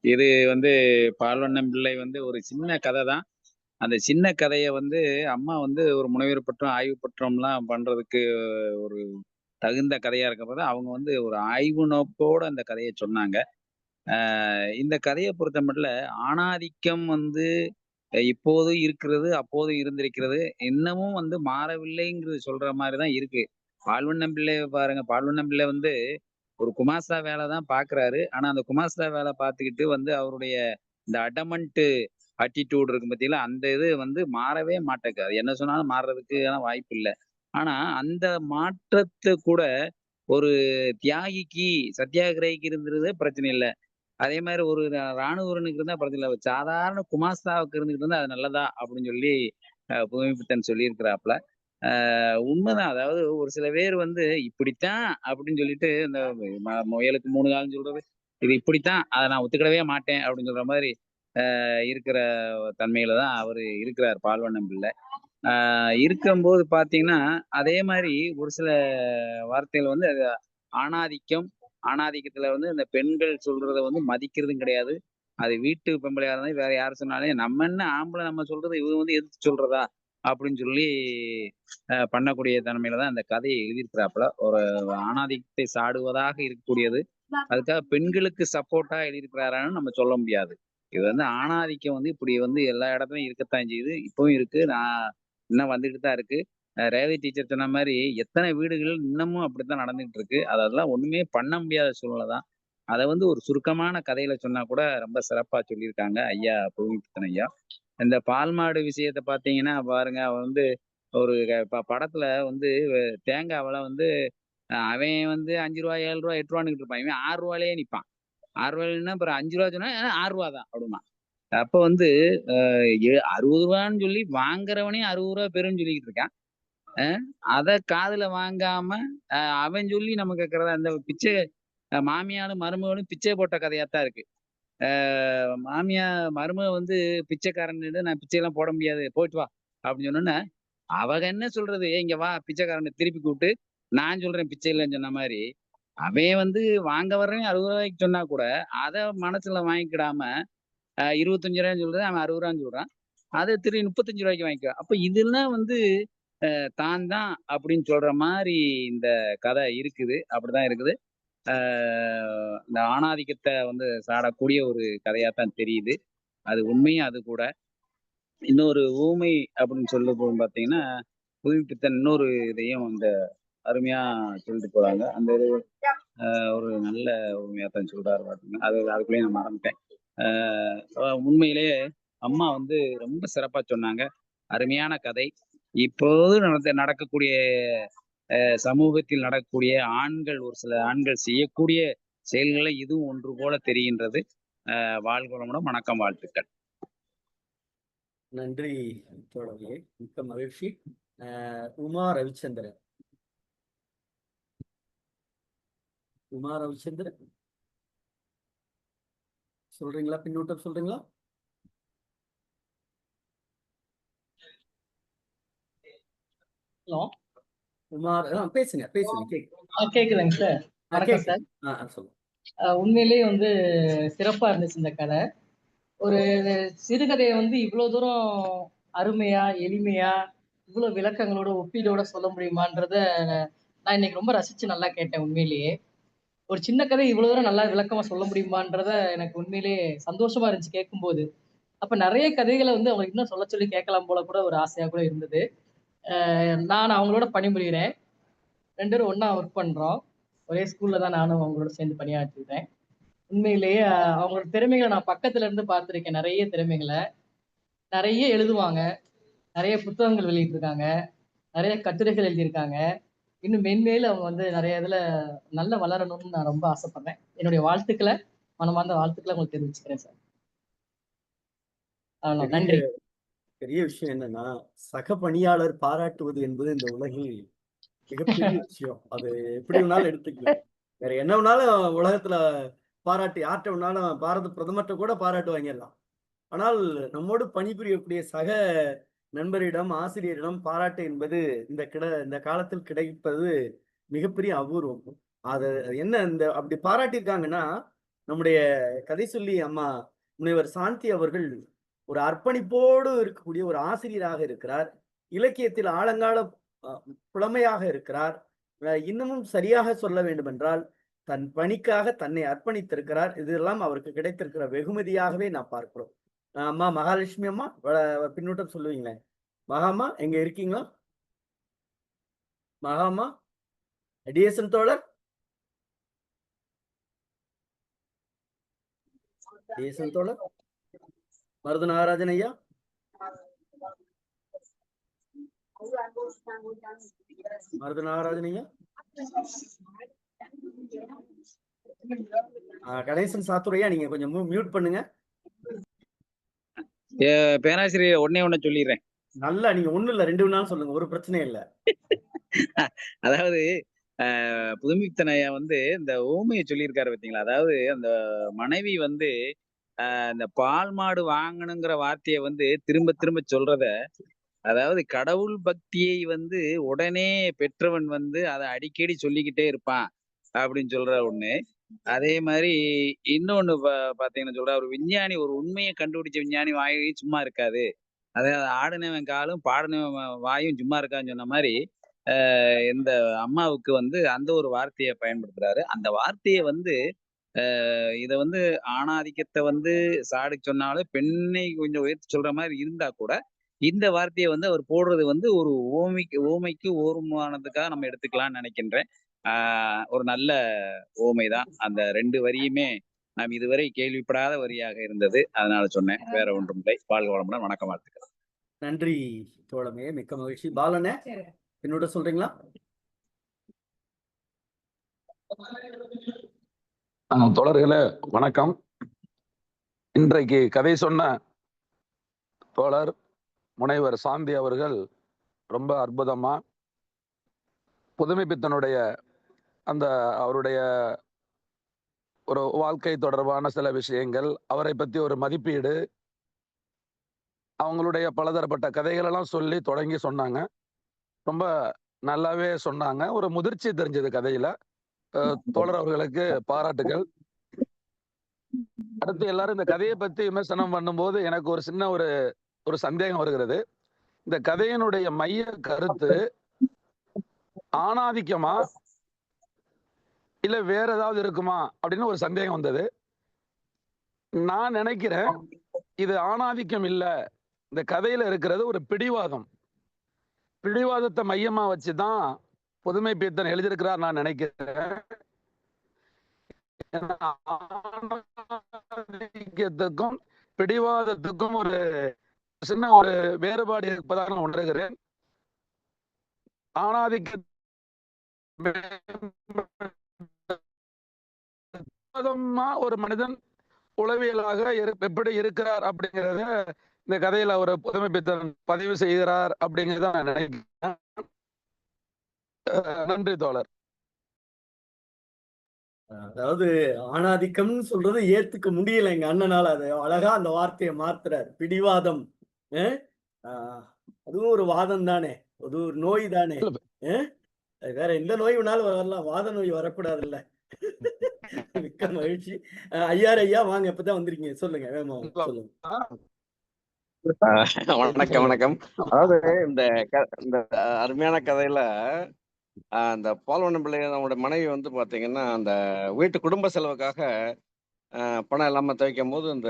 இது பால்வண்ணம் பிள்ளை ஒரு சின்ன கதை தான். அந்த சின்ன கதையை அம்மா ஒரு முனைவர் பற்றம் ஆய்வு பற்றம்லாம் பண்றதுக்கு ஒரு தகுந்த கதையா இருக்கப்போ அவங்க ஒரு ஆய்வு நோக்கோட அந்த கதையை சொன்னாங்க. இந்த கதையை பொறுத்த மட்டும் ஆணாதிக்கம் இப்போது இருக்கிறது, அப்போது இருந்திருக்கிறது, இன்னமும் மாறவில்லைங்கிறது சொல்ற மாதிரிதான் இருக்கு. பால்வண்ணம் பிள்ளை பாருங்க, பால்வண்ணம் பிள்ளை ஒரு குமாஸ்தா வேலை தான் பாக்குறாரு. ஆனா அந்த குமாஸ்தா வேலை பார்த்துக்கிட்டு அவருடைய இந்த அடமண்ட் அட்டிடியூட் இருக்கு பத்தியில அந்த இது மாறவே மாட்டேங்க. அது என்ன சொன்னாலும் மாறுறதுக்கு வாய்ப்பு இல்லை. ஆனா அந்த மாற்றத்தை கூட ஒரு தியாகிக்கு சத்தியாகிரகிக்கு இருந்தது பிரச்சனை இல்லை. அதே மாதிரி ஒரு இராணுவனுக்கு இருந்தா பிரச்சனை இல்லை. சாதாரண குமாஸ்தாவுக்கு இருந்துகிட்டு இருந்தா அது நல்லதா அப்படின்னு சொல்லி புதுமை பித்தன் சொல்லியிருக்கிறாப்புல. உண்மைதான். அதாவது ஒரு சில பேர் இப்படித்தான் அப்படின்னு சொல்லிட்டு இந்த முயலுக்கு 3 காலம் சொல்றது, இது இப்படித்தான், அதை நான் ஒத்துக்கிடவே மாட்டேன் அப்படின்னு சொல்ற மாதிரி இருக்கிற தன்மையில தான் அவர் இருக்கிறார் பால்வண்ணம் பிள்ளை. இருக்கும்போது பார்த்தீங்கன்னா அதே மாதிரி ஒரு சில வார்த்தைகள் வந்து அது ஆணாதிக்கத்துல வந்து இந்த பெண்கள் சொல்றத வந்து மதிக்கிறதும் கிடையாது. அது வீட்டு பொம்பளையா இருந்தாலும் வேற யார் சொன்னாலும் நம்ம என்ன ஆம்பளை நம்ம சொல்றது இவங்க வந்து எதிர்த்து சொல்றதா அப்படின்னு சொல்லி பண்ணக்கூடிய தன்மையில தான் அந்த கதையை எழுதியிருக்கிறாப்புல. ஒரு ஆணாதிக்கத்தை சாடுவதாக இருக்கக்கூடியது. அதுக்காக பெண்களுக்கு சப்போர்ட்டா எழுதியிருக்கிறாரான்னு நம்ம சொல்ல முடியாது. இது வந்து ஆணாதிக்கம் வந்து இப்படி வந்து எல்லா இடத்துலயும் இருக்கத்தான் செய்யுது. இப்பவும் இருக்கு. இன்னும் வந்துட்டு தான் இருக்கு. ரேவதி டீச்சர் சொன்ன மாதிரி எத்தனை வீடுகள் இன்னமும் அப்படித்தான் நடந்துகிட்டு இருக்கு. அதெல்லாம் ஒண்ணுமே பண்ண முடியாத சூழ்நிலை தான். அதை வந்து ஒரு சுருக்கமான கதையில சொன்னா கூட ரொம்ப சிறப்பா சொல்லியிருக்காங்க ஐயா புதுமைப்பித்தன் ஐயா. இந்த பால் மாடு விஷயத்த பாத்தீங்கன்னா பாருங்க, அவன் வந்து ஒரு படத்துல வந்து தேங்காவில வந்து அவன் வந்து 5 ரூபா 7 ரூபா 8 ரூபான்னு இருப்பான். இவன் 6 ரூபாயிலேயே நிப்பான். 6 ரூபாய்னா அப்புறம் 5 ரூபா சொன்னா 6 ரூபா தான் அப்படிமா. அப்ப வந்து 60 ரூபான்னு சொல்லி வாங்குறவனே 60 ரூபா பெருன்னு சொல்லிக்கிட்டு இருக்கான். அத காதுல வாங்காம அவன் சொல்லி நம்ம கேட்கறதா அந்த பிச்சை மாமியாரும் மருமகளும் பிச்சை போட்ட கதையாத்தான் இருக்கு. மாமியா மருமக வந்து பிச்சைக்காரன் நான் பிச்சையெல்லாம் போட முடியாது போயிட்டு வா அப்படின்னு சொன்னோன்னே அவங்க என்ன சொல்றது, இங்க வா பிச்சைக்காரனை திருப்பி கூப்பிட்டு நான் சொல்றேன் பிச்சை இல்லைன்னு சொன்ன மாதிரி அவன் வந்து வாங்க வர்றேன் 60 ரூபாய்க்கு சொன்னா கூட அதை மனசுல வாங்கிக்கிடாம 25 ரூபான்னு சொல்றது அவன் 60 ரூபான்னு சொல்றான். அதை திரும்பி 35 ரூபாய்க்கு வாங்கிக்குவான். அப்ப இதெல்லாம் வந்து தான் தான் அப்படின்னு சொல்ற மாதிரி இந்த கதை இருக்குது. அப்படிதான் இருக்குது. இந்த ஆணாதிக்கத்தை வந்து சாடக்கூடிய ஒரு கதையாத்தான் தெரியுது. அது உண்மையும் அது கூட. இன்னொரு ஊமை அப்படின்னு சொல்ல போகும் பார்த்தீங்கன்னா புதுப்பித்தன் இன்னொரு இதையும் அந்த அருமையா சொல்லிட்டு போறாங்க. அந்த இது ஒரு நல்ல உண்மையாத்தான் சொல்றாரு பார்த்தீங்கன்னா அதுக்குள்ளேயே நான் மறந்துட்டேன். உண்மையிலேயே அம்மா வந்து ரொம்ப சிறப்பா சொன்னாங்க. அருமையான கதை. இப்போது நடக்கக்கூடிய சமூகத்தில் நடக்கக்கூடிய ஒரு சில ஆண்கள் செய்யக்கூடிய செயல்களை இதுவும் ஒன்று போல தெரிகின்றது. வாழ்க வளமுடன். வணக்கம், வாழ்த்துக்கள். நன்றி தோழர்களே, மிக்க மகிழ்ச்சி. உமா ரவிச்சந்திரன் சொல்றீங்களா? பின்னூட்டம் சொல்றீங்களா? ஹலோ உமார் பேசுங்க. கேக்குதுங்க சார். வணக்கம் சார். சொல்லுங்க. உண்மையிலேயே வந்து சிறப்பா இருந்துச்சு இந்த கதை. ஒரு சிறுகதையை வந்து இவ்வளவு தூரம் அருமையா எளிமையா இவ்வளவு விளக்கங்களோட ஒப்பீடோட சொல்ல முடியுமான்றத நான் இன்னைக்கு ரொம்ப ரசிச்சு நல்லா கேட்டேன். உண்மையிலேயே ஒரு சின்ன கதை இவ்வளவு தூரம் நல்லா விளக்கமா சொல்ல முடியுமான்றத எனக்கு உண்மையிலேயே சந்தோஷமா இருந்துச்சு கேட்கும்போது. அப்ப நிறைய கதைகளை வந்து அவங்க இன்னும் சொல்ல சொல்லி கேட்கலாம் போல கூட ஒரு ஆசையா கூட இருந்தது. நான் அவங்களோட பணிபுரிகிறேன். 2 பேரும் ஒண்ணா ஒர்க் பண்றோம். ஒரே ஸ்கூல்ல தான் நானும் அவங்களோட சேர்ந்து பணியாற்றிருக்கேன். உண்மையிலேயே அவங்களோட திறமைகளை நான் பக்கத்துல இருந்து பார்த்திருக்கேன். நிறைய திறமைகளை நிறைய எழுதுவாங்க. நிறைய புத்தகங்கள் வெளியிட்டிருக்காங்க. நிறைய கட்டுரைகள் எழுதியிருக்காங்க. இன்னும் மென்மேலும் அவங்க வந்து நிறைய இதுல நல்லா வளரணும்னு நான் ரொம்ப ஆசைப்படுறேன். என்னுடைய வாழ்த்துக்களை, மனமார்ந்த வாழ்த்துக்களை உங்களுக்கு தெரிவிச்சுக்கிறேன் சார். நன்றி. பெரிய விஷயம் என்னன்னா, சக பணியாளர் பாராட்டுவது என்பது இந்த உலகில் மிகப்பெரிய விஷயம். அது எப்படி வேணாலும் எடுத்துக்கலாம். வேற என்ன வேணாலும் உலகத்துல பாராட்டு யார்கிட்ட வேணாலும் பாரத பிரதமர்கிட்ட கூட பாராட்டு வாங்கிடலாம். ஆனால் நம்மோடு பணிபுரியக்கூடிய சக நண்பரிடம் ஆசிரியரிடம் பாராட்டு என்பது இந்த காலத்தில் கிடைப்பது மிகப்பெரிய அபூர்வம். அது என்ன அப்படி பாராட்டியிருக்காங்கன்னா, நம்முடைய கதை சொல்லி அம்மா முனைவர் சாந்தி அவர்கள் ஒரு அர்ப்பணிப்போடு இருக்கக்கூடிய ஒரு ஆசிரியராக இருக்கிறார். இலக்கியத்தில் ஆழங்கால புலமையாக இருக்கிறார். இன்னமும் சரியாக சொல்ல வேண்டும் என்றால் தன் பணிக்காக தன்னை அர்ப்பணித்திருக்கிறார். இதெல்லாம் அவருக்கு கிடைத்திருக்கிற வெகுமதியாகவே நான் பார்க்கிறோம். அம்மா மகாலட்சுமி அம்மா பின்னூட்டம் சொல்லுவீங்களேன்? மகாமா எங்க இருக்கீங்களா? மகாமா டிஎஸ்என் தோழர், மருது நாகராஜன் ஐயா, கணேசன் சாத்துரையா, நீங்க கொஞ்சம் மியூட் பண்ணுங்க. பேராசிரியர் ஒண்ணே சொல்லிடுறேன். நல்லா, நீங்க ஒண்ணு இல்ல 2 வேணாலும் சொல்லுங்க, ஒரு பிரச்சனையும் இல்ல. அதாவது புதுமைப்பித்தன் ஐயா வந்து இந்த ஊமையை சொல்லியிருக்காரு பார்த்தீங்களா? அதாவது அந்த மனைவி வந்து இந்த பால் மாடு வாங்கணுங்கிற வார்த்தையை வந்து திரும்ப திரும்ப சொல்றத, அதாவது கடவுள் பக்தியை வந்து உடனே பெற்றவன் வந்து அதை அடிக்கடி சொல்லிக்கிட்டே இருப்பான் அப்படின்னு சொல்ற ஒண்ணு. அதே மாதிரி இன்னொன்னு பாத்தீங்கன்னா சொல்ற ஒரு விஞ்ஞானி, ஒரு உண்மையை கண்டுபிடிச்ச விஞ்ஞானி வாயும் சும்மா இருக்காது. அதாவது ஆடுனவன் காலும் பாடுனவன் வாயும் சும்மா இருக்கான்னு சொன்ன மாதிரி இந்த அம்மாவுக்கு வந்து அந்த ஒரு வார்த்தையை பயன்படுத்துறாரு. அந்த வார்த்தையை வந்து இத வந்து ஆணாதிக்கத்தை வந்து சாடி சொன்னாலும் பெண்ணை கொஞ்சம் உயர்த்தி சொல்ற மாதிரி இருந்தா கூட இந்த வார்த்தையை வந்து அவர் போடுறது வந்து ஒரு ஓமைக்கு ஓர்மானதுக்காக நம்ம எடுத்துக்கலாம்னு நினைக்கின்றேன். ஒரு நல்ல ஓமைதான். அந்த 2 வரியுமே நாம் இதுவரை கேள்விப்படாத வரியாக இருந்தது. அதனால சொன்னேன். வேற ஒன்றும் இல்லை. வாழ்க வளமுடன். வணக்கம், வாழ்த்துக்கள். நன்றி தோழமையே, மிக்க மகிழ்ச்சி. பாலனே, என்னோட சொல்றீங்களா? தோழர்களே வணக்கம். இன்றைக்கு கதை சொன்ன தோழர் முனைவர் சாந்தி அவர்கள் ரொம்ப அற்புதமா புதுமைப்பித்தனுடைய அந்த அவருடைய ஒரு வாழ்க்கை தொடர்பான சில விஷயங்கள், அவரை பத்தி ஒரு மதிப்பீடு, அவங்களுடைய பலதரப்பட்ட கதைகள் எல்லாம் சொல்லி தொடங்கி சொன்னாங்க. ரொம்ப நல்லாவே சொன்னாங்க. ஒரு முதிர்ச்சி தெரிஞ்சது கதையில. தோழர் அவர்களுக்கு பாராட்டுகள். அடுத்து எல்லாரும் இந்த கதையை பத்தி விமர்சனம் பண்ணும்போது எனக்கு ஒரு சின்ன ஒரு சந்தேகம் வருகிறது. இந்த கதையினுடைய மைய கருத்து ஆணாதிக்கமா இல்ல வேற ஏதாவது இருக்குமா அப்படின்னு ஒரு சந்தேகம் வந்தது. நான் நினைக்கிறேன் இது ஆணாதிக்கம் இல்ல, இந்த கதையில இருக்கிறது ஒரு பிடிவாதம். பிடிவாதத்தை மையமா வச்சுதான் புதுமை பித்தன் எழுதியிருக்கிறார் நான் நினைக்கிறேன். ஆணாதிக்கத்துக்கும் பிடிவாதத்துக்கும் ஒரு சின்ன ஒரு வேறுபாடு இருப்பதாக நான் உணர்கிறேன். ஆணாதிக்க ஒரு மனிதன் உளவியலாக எப்படி இருக்கிறார் அப்படிங்கிறத இந்த கதையில ஒரு புதுமை பித்தன் பதிவு செய்கிறார் அப்படிங்கிறத நான் நினைக்கிறேன். நன்றி தோழர். அதாவது ஆணாதிக்கம்னு சொல்றது ஏத்துக்க முடியல எங்க அண்ணனால. அது அழகா அந்த வார்த்தையை மாத்துறாரு. பிடிவாதம். அதுவும் ஒரு வாதம் தானே, அது ஒரு நோய் தானே. வேற எந்த நோய் வேணாலும் வரலாம், வாத நோய் வரக்கூடாதுல்ல. மிக்க மகிழ்ச்சி. ஐயா வாங்க, இப்பதான் வந்திருக்கீங்க, சொல்லுங்க வேமா சொல்லுங்க. வணக்கம். அதாவது இந்த அருமையான கதையில அந்த பால்வண்ண பிள்ளை நம்முடைய மனைவி வந்து பாத்தீங்கன்னா அந்த வீட்டு குடும்ப செலவுக்காக பணம் இல்லாம துவைக்கும் போது அந்த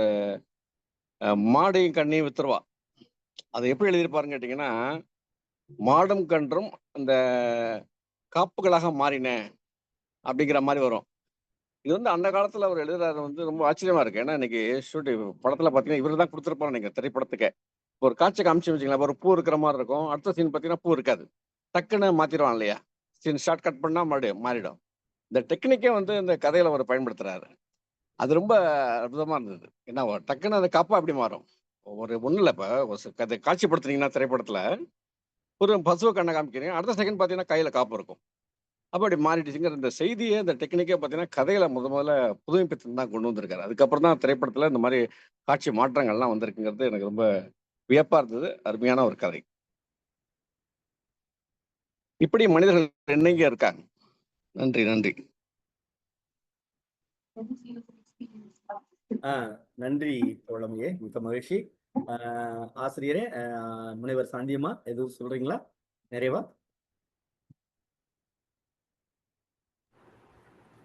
மாடையும் கண்ணையும் வித்துருவா. அதை எப்படி எழுதியிருப்பாருன்னு கேட்டீங்கன்னா, மாடும் கன்றும் இந்த காப்புகளாக மாறின அப்படிங்கிற மாதிரி வரும். இது வந்து அந்த காலத்துல அவர் எழுதுறாரு வந்து ரொம்ப ஆச்சரியமா இருக்கு. ஏன்னா இன்னைக்கு ஷூட்டிங் படத்துல பாத்தீங்கன்னா இவரு தான் கொடுத்துருப்பாரு நீங்க திரைப்படத்துக்கு. ஒரு காட்சி காமிச்சு வச்சுக்கலாம், ஒரு பூ இருக்கிற மாதிரி இருக்கும், அடுத்த சீன் பாத்தீங்கன்னா பூ இருக்காது, டக்குன்னு மாத்திடுவான் இல்லையா, சீன் ஷார்ட் கட் பண்ணா மறுபடியும் மாறிடும். இந்த டெக்னிக்கே வந்து இந்த கதையில அவர் பயன்படுத்துறாரு. அது ரொம்ப அற்புதமா இருந்தது. ஏன்னா டக்குன்னு அந்த காப்பா அப்படி மாறும். ஒண்ணு இல்லை, இப்ப காட்சிப்படுத்துனீங்கன்னா திரைப்படத்துல ஒரு பசுவை கண்ணை காமிக்கிறீங்க, அடுத்த செகண்ட் பாத்தீங்கன்னா கையில காப்பு இருக்கும். அப்போ அப்படி மாறிடுச்சுங்கிற இந்த செய்தியை, இந்த டெக்னிக்கே பார்த்தீங்கன்னா கதையில முதல்ல புதுமை பித்தன் தான் கொண்டு வந்திருக்காரு. அதுக்கப்புறம் தான் திரைப்படத்துல இந்த மாதிரி காட்சி மாற்றங்கள்லாம் வந்திருக்குங்கிறது எனக்கு ரொம்ப வியப்பா இருந்தது. அருமையான ஒரு கதை. இப்படி மனிதர்கள் என்னைக்கு இருக்காங்க. நன்றி நன்றி. நன்றி தோழமையே, மிக்க மகிழ்ச்சி. ஆசிரியரே, முனைவர் சாந்தியம்மா எதுவும் சொல்றீங்களா நிறைவா?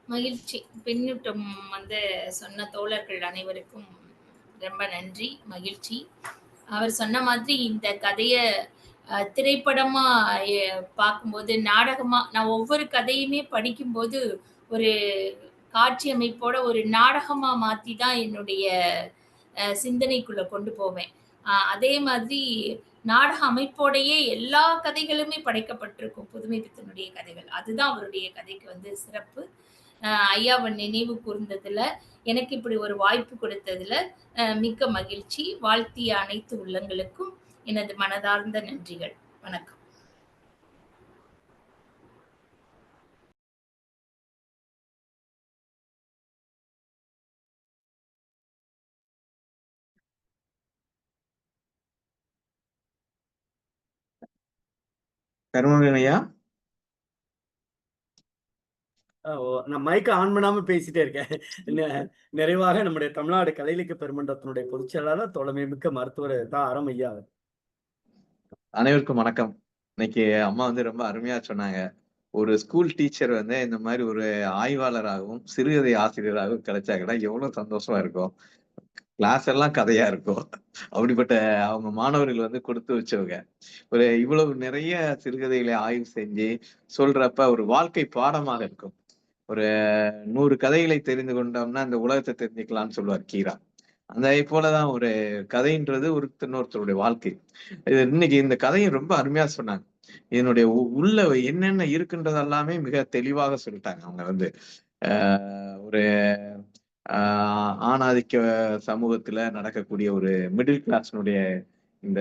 மகிழ்ச்சி. பின்னூட்டம் வந்து சொன்ன தோழர்கள் அனைவருக்கும் ரொம்ப நன்றி, மகிழ்ச்சி. அவர் சொன்ன மாதிரி இந்த கதைய திரைப்படமா பார்க்கும்போது, நாடகமா நான் ஒவ்வொரு கதையுமே படிக்கும்போது ஒரு காட்சி அமைப்போட ஒரு நாடகமா மாத்தி தான் என்னுடைய சிந்தனைக்குள்ள கொண்டு போவேன். அதே மாதிரி நாடக அமைப்போடையே எல்லா கதைகளுமே படைக்கப்பட்டிருக்கும் புதுமை பித்தனுடைய கதைகள். அதுதான் அவருடைய கதைக்கு வந்து சிறப்பு. ஐயாவை நினைவு கூர்ந்ததுல, எனக்கு இப்படி ஒரு வாய்ப்பு கொடுத்ததுல மிக்க மகிழ்ச்சி. வாழ்த்திய அனைத்து உள்ளங்களுக்கும் எனது மனதார்ந்த நன்றிகள். வணக்கம். கருமவீரன் ஐயா. நான் மைக்கை ஆன் பண்ணாம பேசிட்டே இருக்கேன். நிறைவாக நம்முடைய தமிழ்நாடு கலை இலக்கிய பெருமன்றத்தினுடைய பொதுச் செயலாளர் தோழமை மிக்க மருத்துவர் ஆரம் ஐயா. அனைவருக்கும் வணக்கம். இன்னைக்கு அம்மா வந்து ரொம்ப அருமையா சொன்னாங்க. ஒரு ஸ்கூல் டீச்சர் வந்து இந்த மாதிரி ஒரு ஆய்வாளராகவும் சிறுகதை ஆசிரியராகவும் கிடைச்சாங்கன்னா எவ்வளவு சந்தோஷமா இருக்கும். கிளாஸ் எல்லாம் கதையா இருக்கும். அப்படிப்பட்ட அவங்க மாணவர்கள் வந்து கொடுத்து வச்சவங்க. ஒரு இவ்வளவு நிறைய சிறுகதைகளை ஆய்வு செஞ்சு சொல்றப்ப ஒரு வாழ்க்கை பாடமாக இருக்கும். ஒரு 100 கதைகளை தெரிந்து கொண்டோம்னா இந்த உலகத்தை தெரிஞ்சுக்கலாம்னு சொல்லுவார் கீரா. அந்த போலதான் ஒரு கதைன்றது இன்னொருத்தருடைய வாழ்க்கை. இது இன்னைக்கு இந்த கதையை ரொம்ப அருமையா சொன்னாங்க. இதனுடைய உள்ள என்னென்ன இருக்குன்றது எல்லாமே மிக தெளிவாக சொல்லிட்டாங்க. அவங்க வந்து ஒரு ஆணாதிக்க சமூகத்துல நடக்கக்கூடிய ஒரு மிடில் கிளாஸ்னுடைய இந்த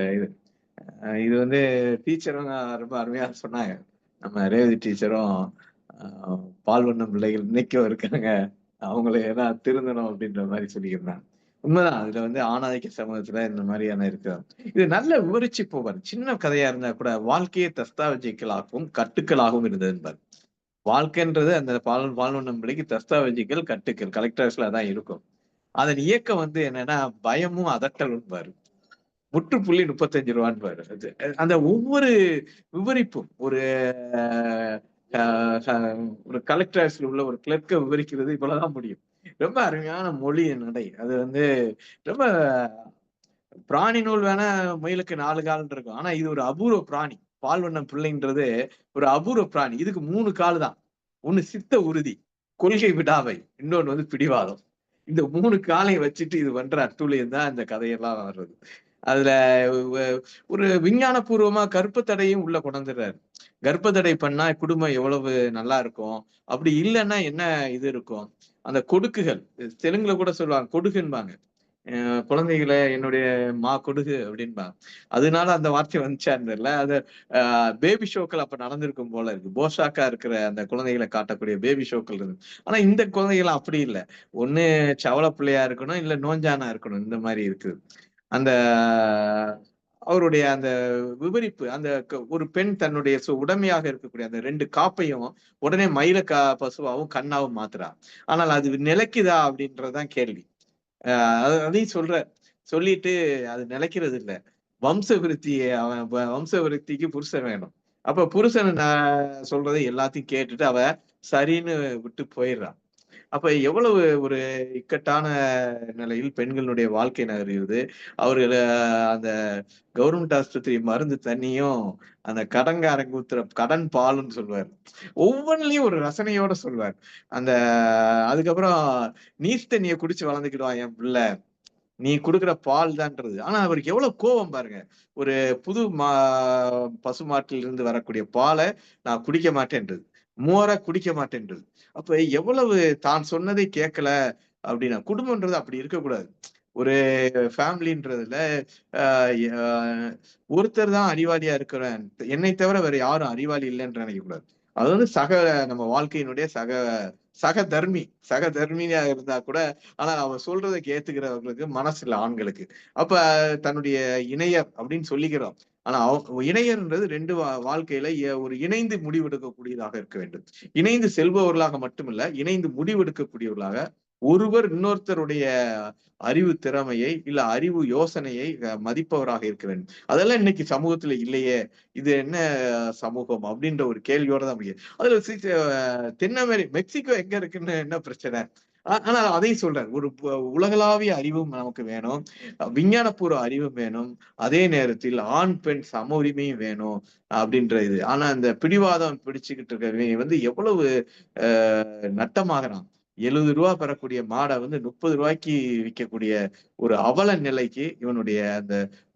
இது வந்து டீச்சரும் ரொம்ப அருமையா சொன்னாங்க. நம்ம ரேவதி டீச்சரும் பால்வண்ணம் பிள்ளைகள் இன்னைக்கும் இருக்காங்க, அவங்களை ஏன்னா திருந்தணும் அப்படின்ற மாதிரி சொல்லியிருந்தாங்க. உண்மைதான். அதுல வந்து ஆணாதிக்க சமூகத்துல இந்த மாதிரியான இருக்கு. இது நல்ல விவரிச்சு போவார். சின்ன கதையா இருந்தா கூட வாழ்க்கையை தஸ்தாவஜிக்களாகவும் கட்டுக்களாகவும் இருந்தது என்பார். வாழ்க்கைன்றது அந்த பால்வண்ணம் பிள்ளைக்கு தஸ்தாவஜிக்கல் கட்டுக்கள் கலெக்டர்ஸ்ல தான் இருக்கும். அதன் இயக்கம் வந்து என்னன்னா பயமும் அதட்டலும் பாரு. முற்றுப்புள்ளி 35 ரூபான்னு பாரு. அந்த ஒவ்வொரு விவரிப்பும் ஒரு கலெக்டர்ஸ்ல உள்ள ஒரு கிளர்க்கை விவரிக்கிறது இவ்வளவுதான் முடியும். ரொம்ப அருமையான மொழி நடை. அது வந்து ரொம்ப பிராணி நூல் வேணா முயலுக்கு 4 கால் இருக்கும். ஆனா இது ஒரு அபூர்வ பிராணி. பால்வண்ணம் பிள்ளைன்றது ஒரு அபூர்வ பிராணி. இதுக்கு 3 கால் தான். ஒண்ணு சித்த உறுதி, கொள்கை விடாவை, இன்னொன்னு வந்து பிடிவாதம். இந்த 3 காலை வச்சுட்டு இது பண்ற அட்டூழியம் தான் இந்த கதையெல்லாம் வர்றது. அதுல ஒரு விஞ்ஞான பூர்வமா கர்ப்பத்தடையும் உள்ள கொண்டுறாரு. கர்ப்பத்தடை பண்ணா குடும்பம் எவ்வளவு நல்லா இருக்கும், அப்படி இல்லைன்னா என்ன இது இருக்கும். அந்த கொடுக்குகள் தெலுங்குல கூட சொல்லுவாங்க, கொடுகுன்பாங்க. குழந்தைகளை என்னுடைய கொடுகு அப்படின்பாங்க. அதனால அந்த வார்த்தை வந்துச்சான்னு தெரியல. அது பேபி ஷோக்கள் அப்ப நடந்திருக்கும் போல இருக்கு. போஷாக்கா இருக்கிற அந்த குழந்தைகளை காட்டக்கூடிய பேபி ஷோக்கள் இருக்கு. ஆனா இந்த குழந்தைகள் அப்படி இல்லை. ஒண்ணு சவள பிள்ளையா இருக்கணும், இல்ல நோஞ்சானா இருக்கணும். இந்த மாதிரி இருக்குது. அந்த அவருடைய அந்த விவரிப்பு, அந்த ஒரு பெண் தன்னுடைய உடமையாக இருக்கக்கூடிய அந்த 2 காப்பையும் உடனே மயில பசுவாவும் கண்ணாவும் மாத்துறா. ஆனால் அது நிலைக்குதா அப்படின்றதுதான் கேள்வி. அதையும் சொல்லிட்டு அது நிலைக்கிறது இல்லை. வம்ச விருத்திக்கு புருஷன் வேணும். அப்ப புருஷன் சொல்றதை எல்லாத்தையும் கேட்டுட்டு அவ சரின்னு விட்டு போயிடுறான். அப்ப எவ்வளவு ஒரு இக்கட்டான நிலையில் பெண்களுடைய வாழ்க்கை நகர்கிறது. அவர்கள் அந்த கவர்மெண்ட் ஆஸ்பத்திரி மருந்து தண்ணியும் அந்த கடன்காரங்க ஊத்துற கடன் பாலுன்னு சொல்லுவார். ஒவ்வொன்றிலையும் ஒரு ரசனையோட சொல்வார். அந்த அதுக்கப்புறம் நீர் தண்ணியை குடிச்சு வளர்ந்துக்கிடுவான் என் பிள்ளை, நீ கொடுக்குற பால் தான்றது. ஆனா அவருக்கு எவ்வளவு கோபம் பாருங்க. ஒரு புது பசுமாட்டில் இருந்து வரக்கூடிய பாலை நான் குடிக்க மாட்டேன்றது, மோரை குடிக்க மாட்டேன்றது. அப்ப எவ்வளவு தான் சொன்னதை கேட்கல அப்படின்னா, குடும்பம்ன்றது அப்படி இருக்கக்கூடாது. ஒரு ஃபேமிலின்றதுல ஒருத்தர் தான் அறிவாளியா இருக்கிறேன், என்னை தவிர வேற யாரும் அறிவாளி இல்லைன்னு நினைக்கக்கூடாது. அது வந்து நம்ம வாழ்க்கையினுடைய சக தர்மியா இருந்தா கூட, ஆனா அவன் சொல்றதை ஏத்துக்கிறவங்களுக்கு மனசு இல்லை ஆண்களுக்கு. அப்ப தன்னுடைய இணையர் அப்படின்னு சொல்லிக்கிறோம். ஆனா இணையர்ன்றது 2 வாழ்க்கையில ஒரு இணைந்து முடிவெடுக்கக்கூடியதாக இருக்க வேண்டும். இணைந்து செல்பவர்களாக மட்டுமில்ல, இணைந்து முடிவெடுக்கக்கூடியவர்களாக, ஒருவர் இன்னொருத்தருடைய அறிவு திறமையை இல்ல அறிவு யோசனையை மதிப்பவராக இருக்க வேண்டும். அதெல்லாம் இன்னைக்கு சமூகத்துல இல்லையே, இது என்ன சமூகம் அப்படின்ற ஒரு கேள்வியோட தான் முடியும். அதுல மெக்சிகோ எங்க இருக்குன்னு என்ன பிரச்சனை. ஆனால் அதையும் சொல்றாரு, ஒரு உலகளாவிய அறிவும் நமக்கு வேணும், விஞ்ஞானபூர்வ அறிவும் வேணும், அதே நேரத்தில் ஆண் பெண் சம உரிமையும் வேணும் அப்படின்ற இது. ஆனா இந்த பிடிவாதம் பிடிச்சுக்கிட்டு இருக்க வந்து எவ்வளவு நட்டமாகறான். 70 ரூபா பெறக்கூடிய மாடை வந்து 30 ரூபாய்க்கு விற்கக்கூடிய ஒரு அவல நிலைக்கு இவனுடைய அந்த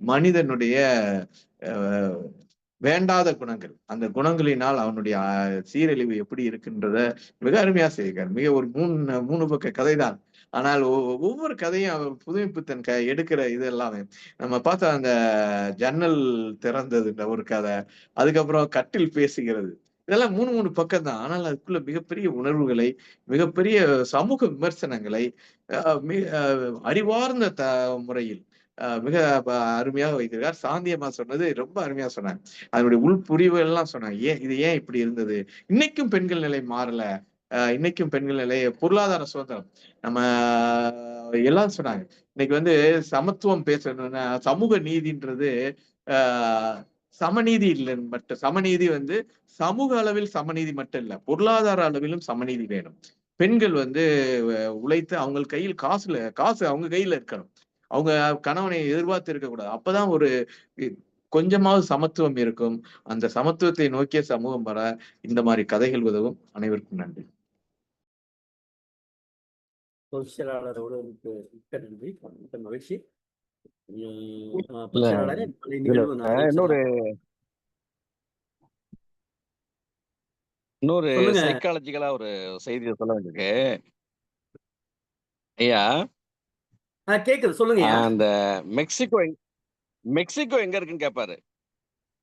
மனிதனுடைய வேண்டாத குணங்கள், அந்த குணங்களினால் அவனுடைய சீரழிவு எப்படி இருக்குன்றத மிக அருமையா செய்கிறார். மிக ஒரு 3 பக்க கதை தான். ஆனால் ஒவ்வொரு கதையும் அவர் புதுமைப்புத்தன் எடுக்கிற இது எல்லாமே நம்ம பார்த்தா, அந்த ஜன்னல் திறந்ததுன்ற ஒரு கதை, அதுக்கப்புறம் கட்டில் பேசுகிறது, இதெல்லாம் 3 பக்கம் தான். ஆனால் அதுக்குள்ள மிகப்பெரிய உணர்வுகளை, மிகப்பெரிய சமூக விமர்சனங்களை அறிவார்ந்த முறையில் மிக அருமையாக வைத்திருக்கார். சாந்தியம்மா சொன்னது ரொம்ப அருமையா சொன்னாங்க. அதனுடைய உள்புரிவு எல்லாம் சொன்னாங்க. இது ஏன் இப்படி இருந்தது? இன்னைக்கும் பெண்கள் நிலை மாறல. இன்னைக்கும் பெண்கள் நிலை பொருளாதார சுதந்திரம் நம்ம எல்லாம் சொன்னாங்க. இன்னைக்கு வந்து சமத்துவம் பேசணும்னா சமூக நீதின்றது சமநீதி இல்லை மட்டும். சமநீதி வந்து சமூக அளவில் சமநீதி மட்டும் இல்ல, பொருளாதார அளவிலும் சமநீதி வேணும். பெண்கள் வந்து உழைத்து அவங்க கையில் காசு அவங்க கையில இருக்கணும். அவங்க கணவனை எதிர்பார்த்து இருக்கக்கூடாது. அப்பதான் ஒரு கொஞ்சமாவது சமத்துவம் இருக்கும். அந்த சமத்துவத்தை நோக்கிய சமூகம் வர இந்த மாதிரி கதைகள் உதவும். அனைவருக்கும் நன்றி. பொதுச்செயலாளரோடு மிக்க நன்றி, மிக்க மகிழ்ச்சி. இன்னொரு சைக்காலஜிக்கலா ஒரு செய்தியை சொல்ல வேண்டியிருக்கு ஐயா. கேக்குது, சொல்லுங்க. அந்த மெக்சிகோ எங்க இருக்குன்னு கேட்பாரு.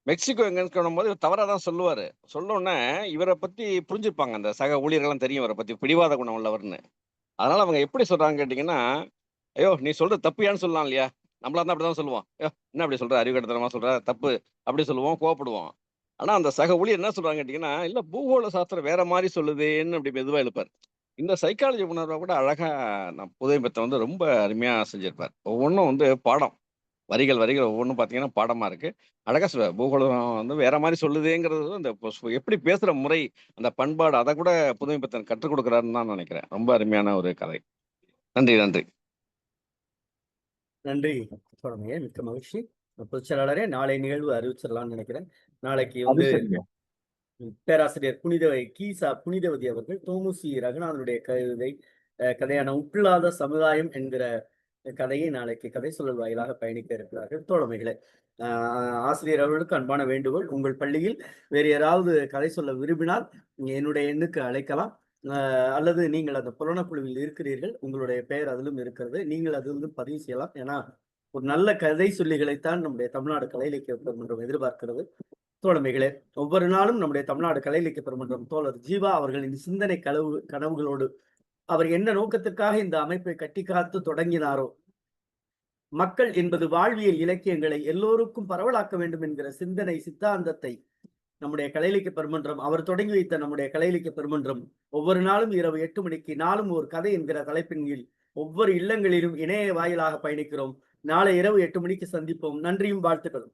மெக்சிகோ எங்கன்னு சொல்லும் போது தவறாதான் சொல்லுவாரு. சொல்லோன்னே இவரை பத்தி புரிஞ்சுப்பாங்க, அந்த சக ஊழியர்கள்லாம் தெரியும் இவரை பத்தி பிடிவாத குணம் உள்ளவர்னு. அதனால அவங்க எப்படி சொல்றாங்க கேட்டீங்கன்னா, ஐயோ நீ சொல்றது தப்புயான்னு சொல்லலாம் இல்லையா. நம்மளா தான் அப்படிதான் சொல்லுவோம். என்ன அப்படி சொல்ற, அறிவுகட்டத்தனமா சொல்ற, தப்பு அப்படி சொல்லுவோம், கோவப்படுவோம். ஆனா அந்த சக ஊழியர் என்ன சொல்றாங்க கேட்டீங்கன்னா, இல்ல பூகோள சாஸ்திரம் வேற மாதிரி சொல்லுதேன்னு அப்படி மெதுவா எழுப்பார். இந்த சைக்காலஜி உணர்வை கூட அழகா புதுமை பித்தன் வந்து ரொம்ப அருமையா செஞ்சிருப்பார். ஒவ்வொன்றும் வந்து பாடம், வரிகள் ஒவ்வொன்றும் பார்த்தீங்கன்னா பாடமா இருக்கு. அழகா சொல்லுவார். பூகோளம் வந்து வேற மாதிரி சொல்லுதேங்கிறது அந்த எப்படி பேசுற முறை, அந்த பண்பாடு, அதை கூட புதுமை பித்தன் கற்றுக் கொடுக்குறாருன்னு தான் நினைக்கிறேன். ரொம்ப அருமையான ஒரு கதை. நன்றி நன்றி நன்றி. மிக்க மகிழ்ச்சி. பொதுச்செயலாளரே, நாளை நிகழ்வு அறிவிச்சிடலாம்னு நினைக்கிறேன். நாளைக்கு வந்து பேராசிரியர் புனிதவதி அவர்கள் தோமுசி ரகுநாதனுடைய கதையான உப்பில்லாத சமுதாயம் என்கிற கதையை நாளைக்கு கதை சொல்லல் வாயிலாக பயணிக்க இருக்கிறார்கள். தோழமைகளே, ஆசிரியர் அவர்களுக்கு அன்பான வேண்டுகோள், உங்கள் பள்ளியில் வேறு யாராவது கதை சொல்ல விரும்பினால் என்னுடைய எண்ணுக்கு அழைக்கலாம். அல்லது நீங்கள் அந்த புலனக்குழுவில் இருக்கிறீர்கள், உங்களுடைய பெயர் அதிலும் இருக்கிறது, நீங்கள் அதிலிருந்து பதிவு செய்யலாம். ஏன்னா ஒரு நல்ல கதை சொல்லிகளைத்தான் நம்முடைய தமிழ்நாடு கலை இலக்கிய பெருமன்றம் எதிர்பார்க்கிறது. தோழமைகளே, ஒவ்வொரு நாளும் நம்முடைய தமிழ்நாடு கலை இலக்கிய பெருமன்றம் தோழர் ஜீவா அவர்களின் சிந்தனை கனவுகளோடு அவர் என்ன நோக்கத்திற்காக இந்த அமைப்பை கட்டி காத்து தொடங்கினாரோ, மக்கள் என்பது வாழ்வியல் இலக்கியங்களை எல்லோருக்கும் பரவலாக்க வேண்டும் என்கிற சிந்தனை சித்தாந்தத்தை நம்முடைய கலை இலக்கிய பெருமன்றம், அவர் தொடங்கி வைத்த நம்முடைய கலை இலக்கிய பெருமன்றம் ஒவ்வொரு நாளும் இரவு 8 மணிக்கு நாளும் ஒரு கதை என்கிற தலைப்பின் கீழ் ஒவ்வொரு இல்லங்களிலும் இணைய வாயிலாக பயணிக்கிறோம். நாளை இரவு 8 மணிக்கு சந்திப்போம். நன்றியும் வாழ்த்துக்களும்.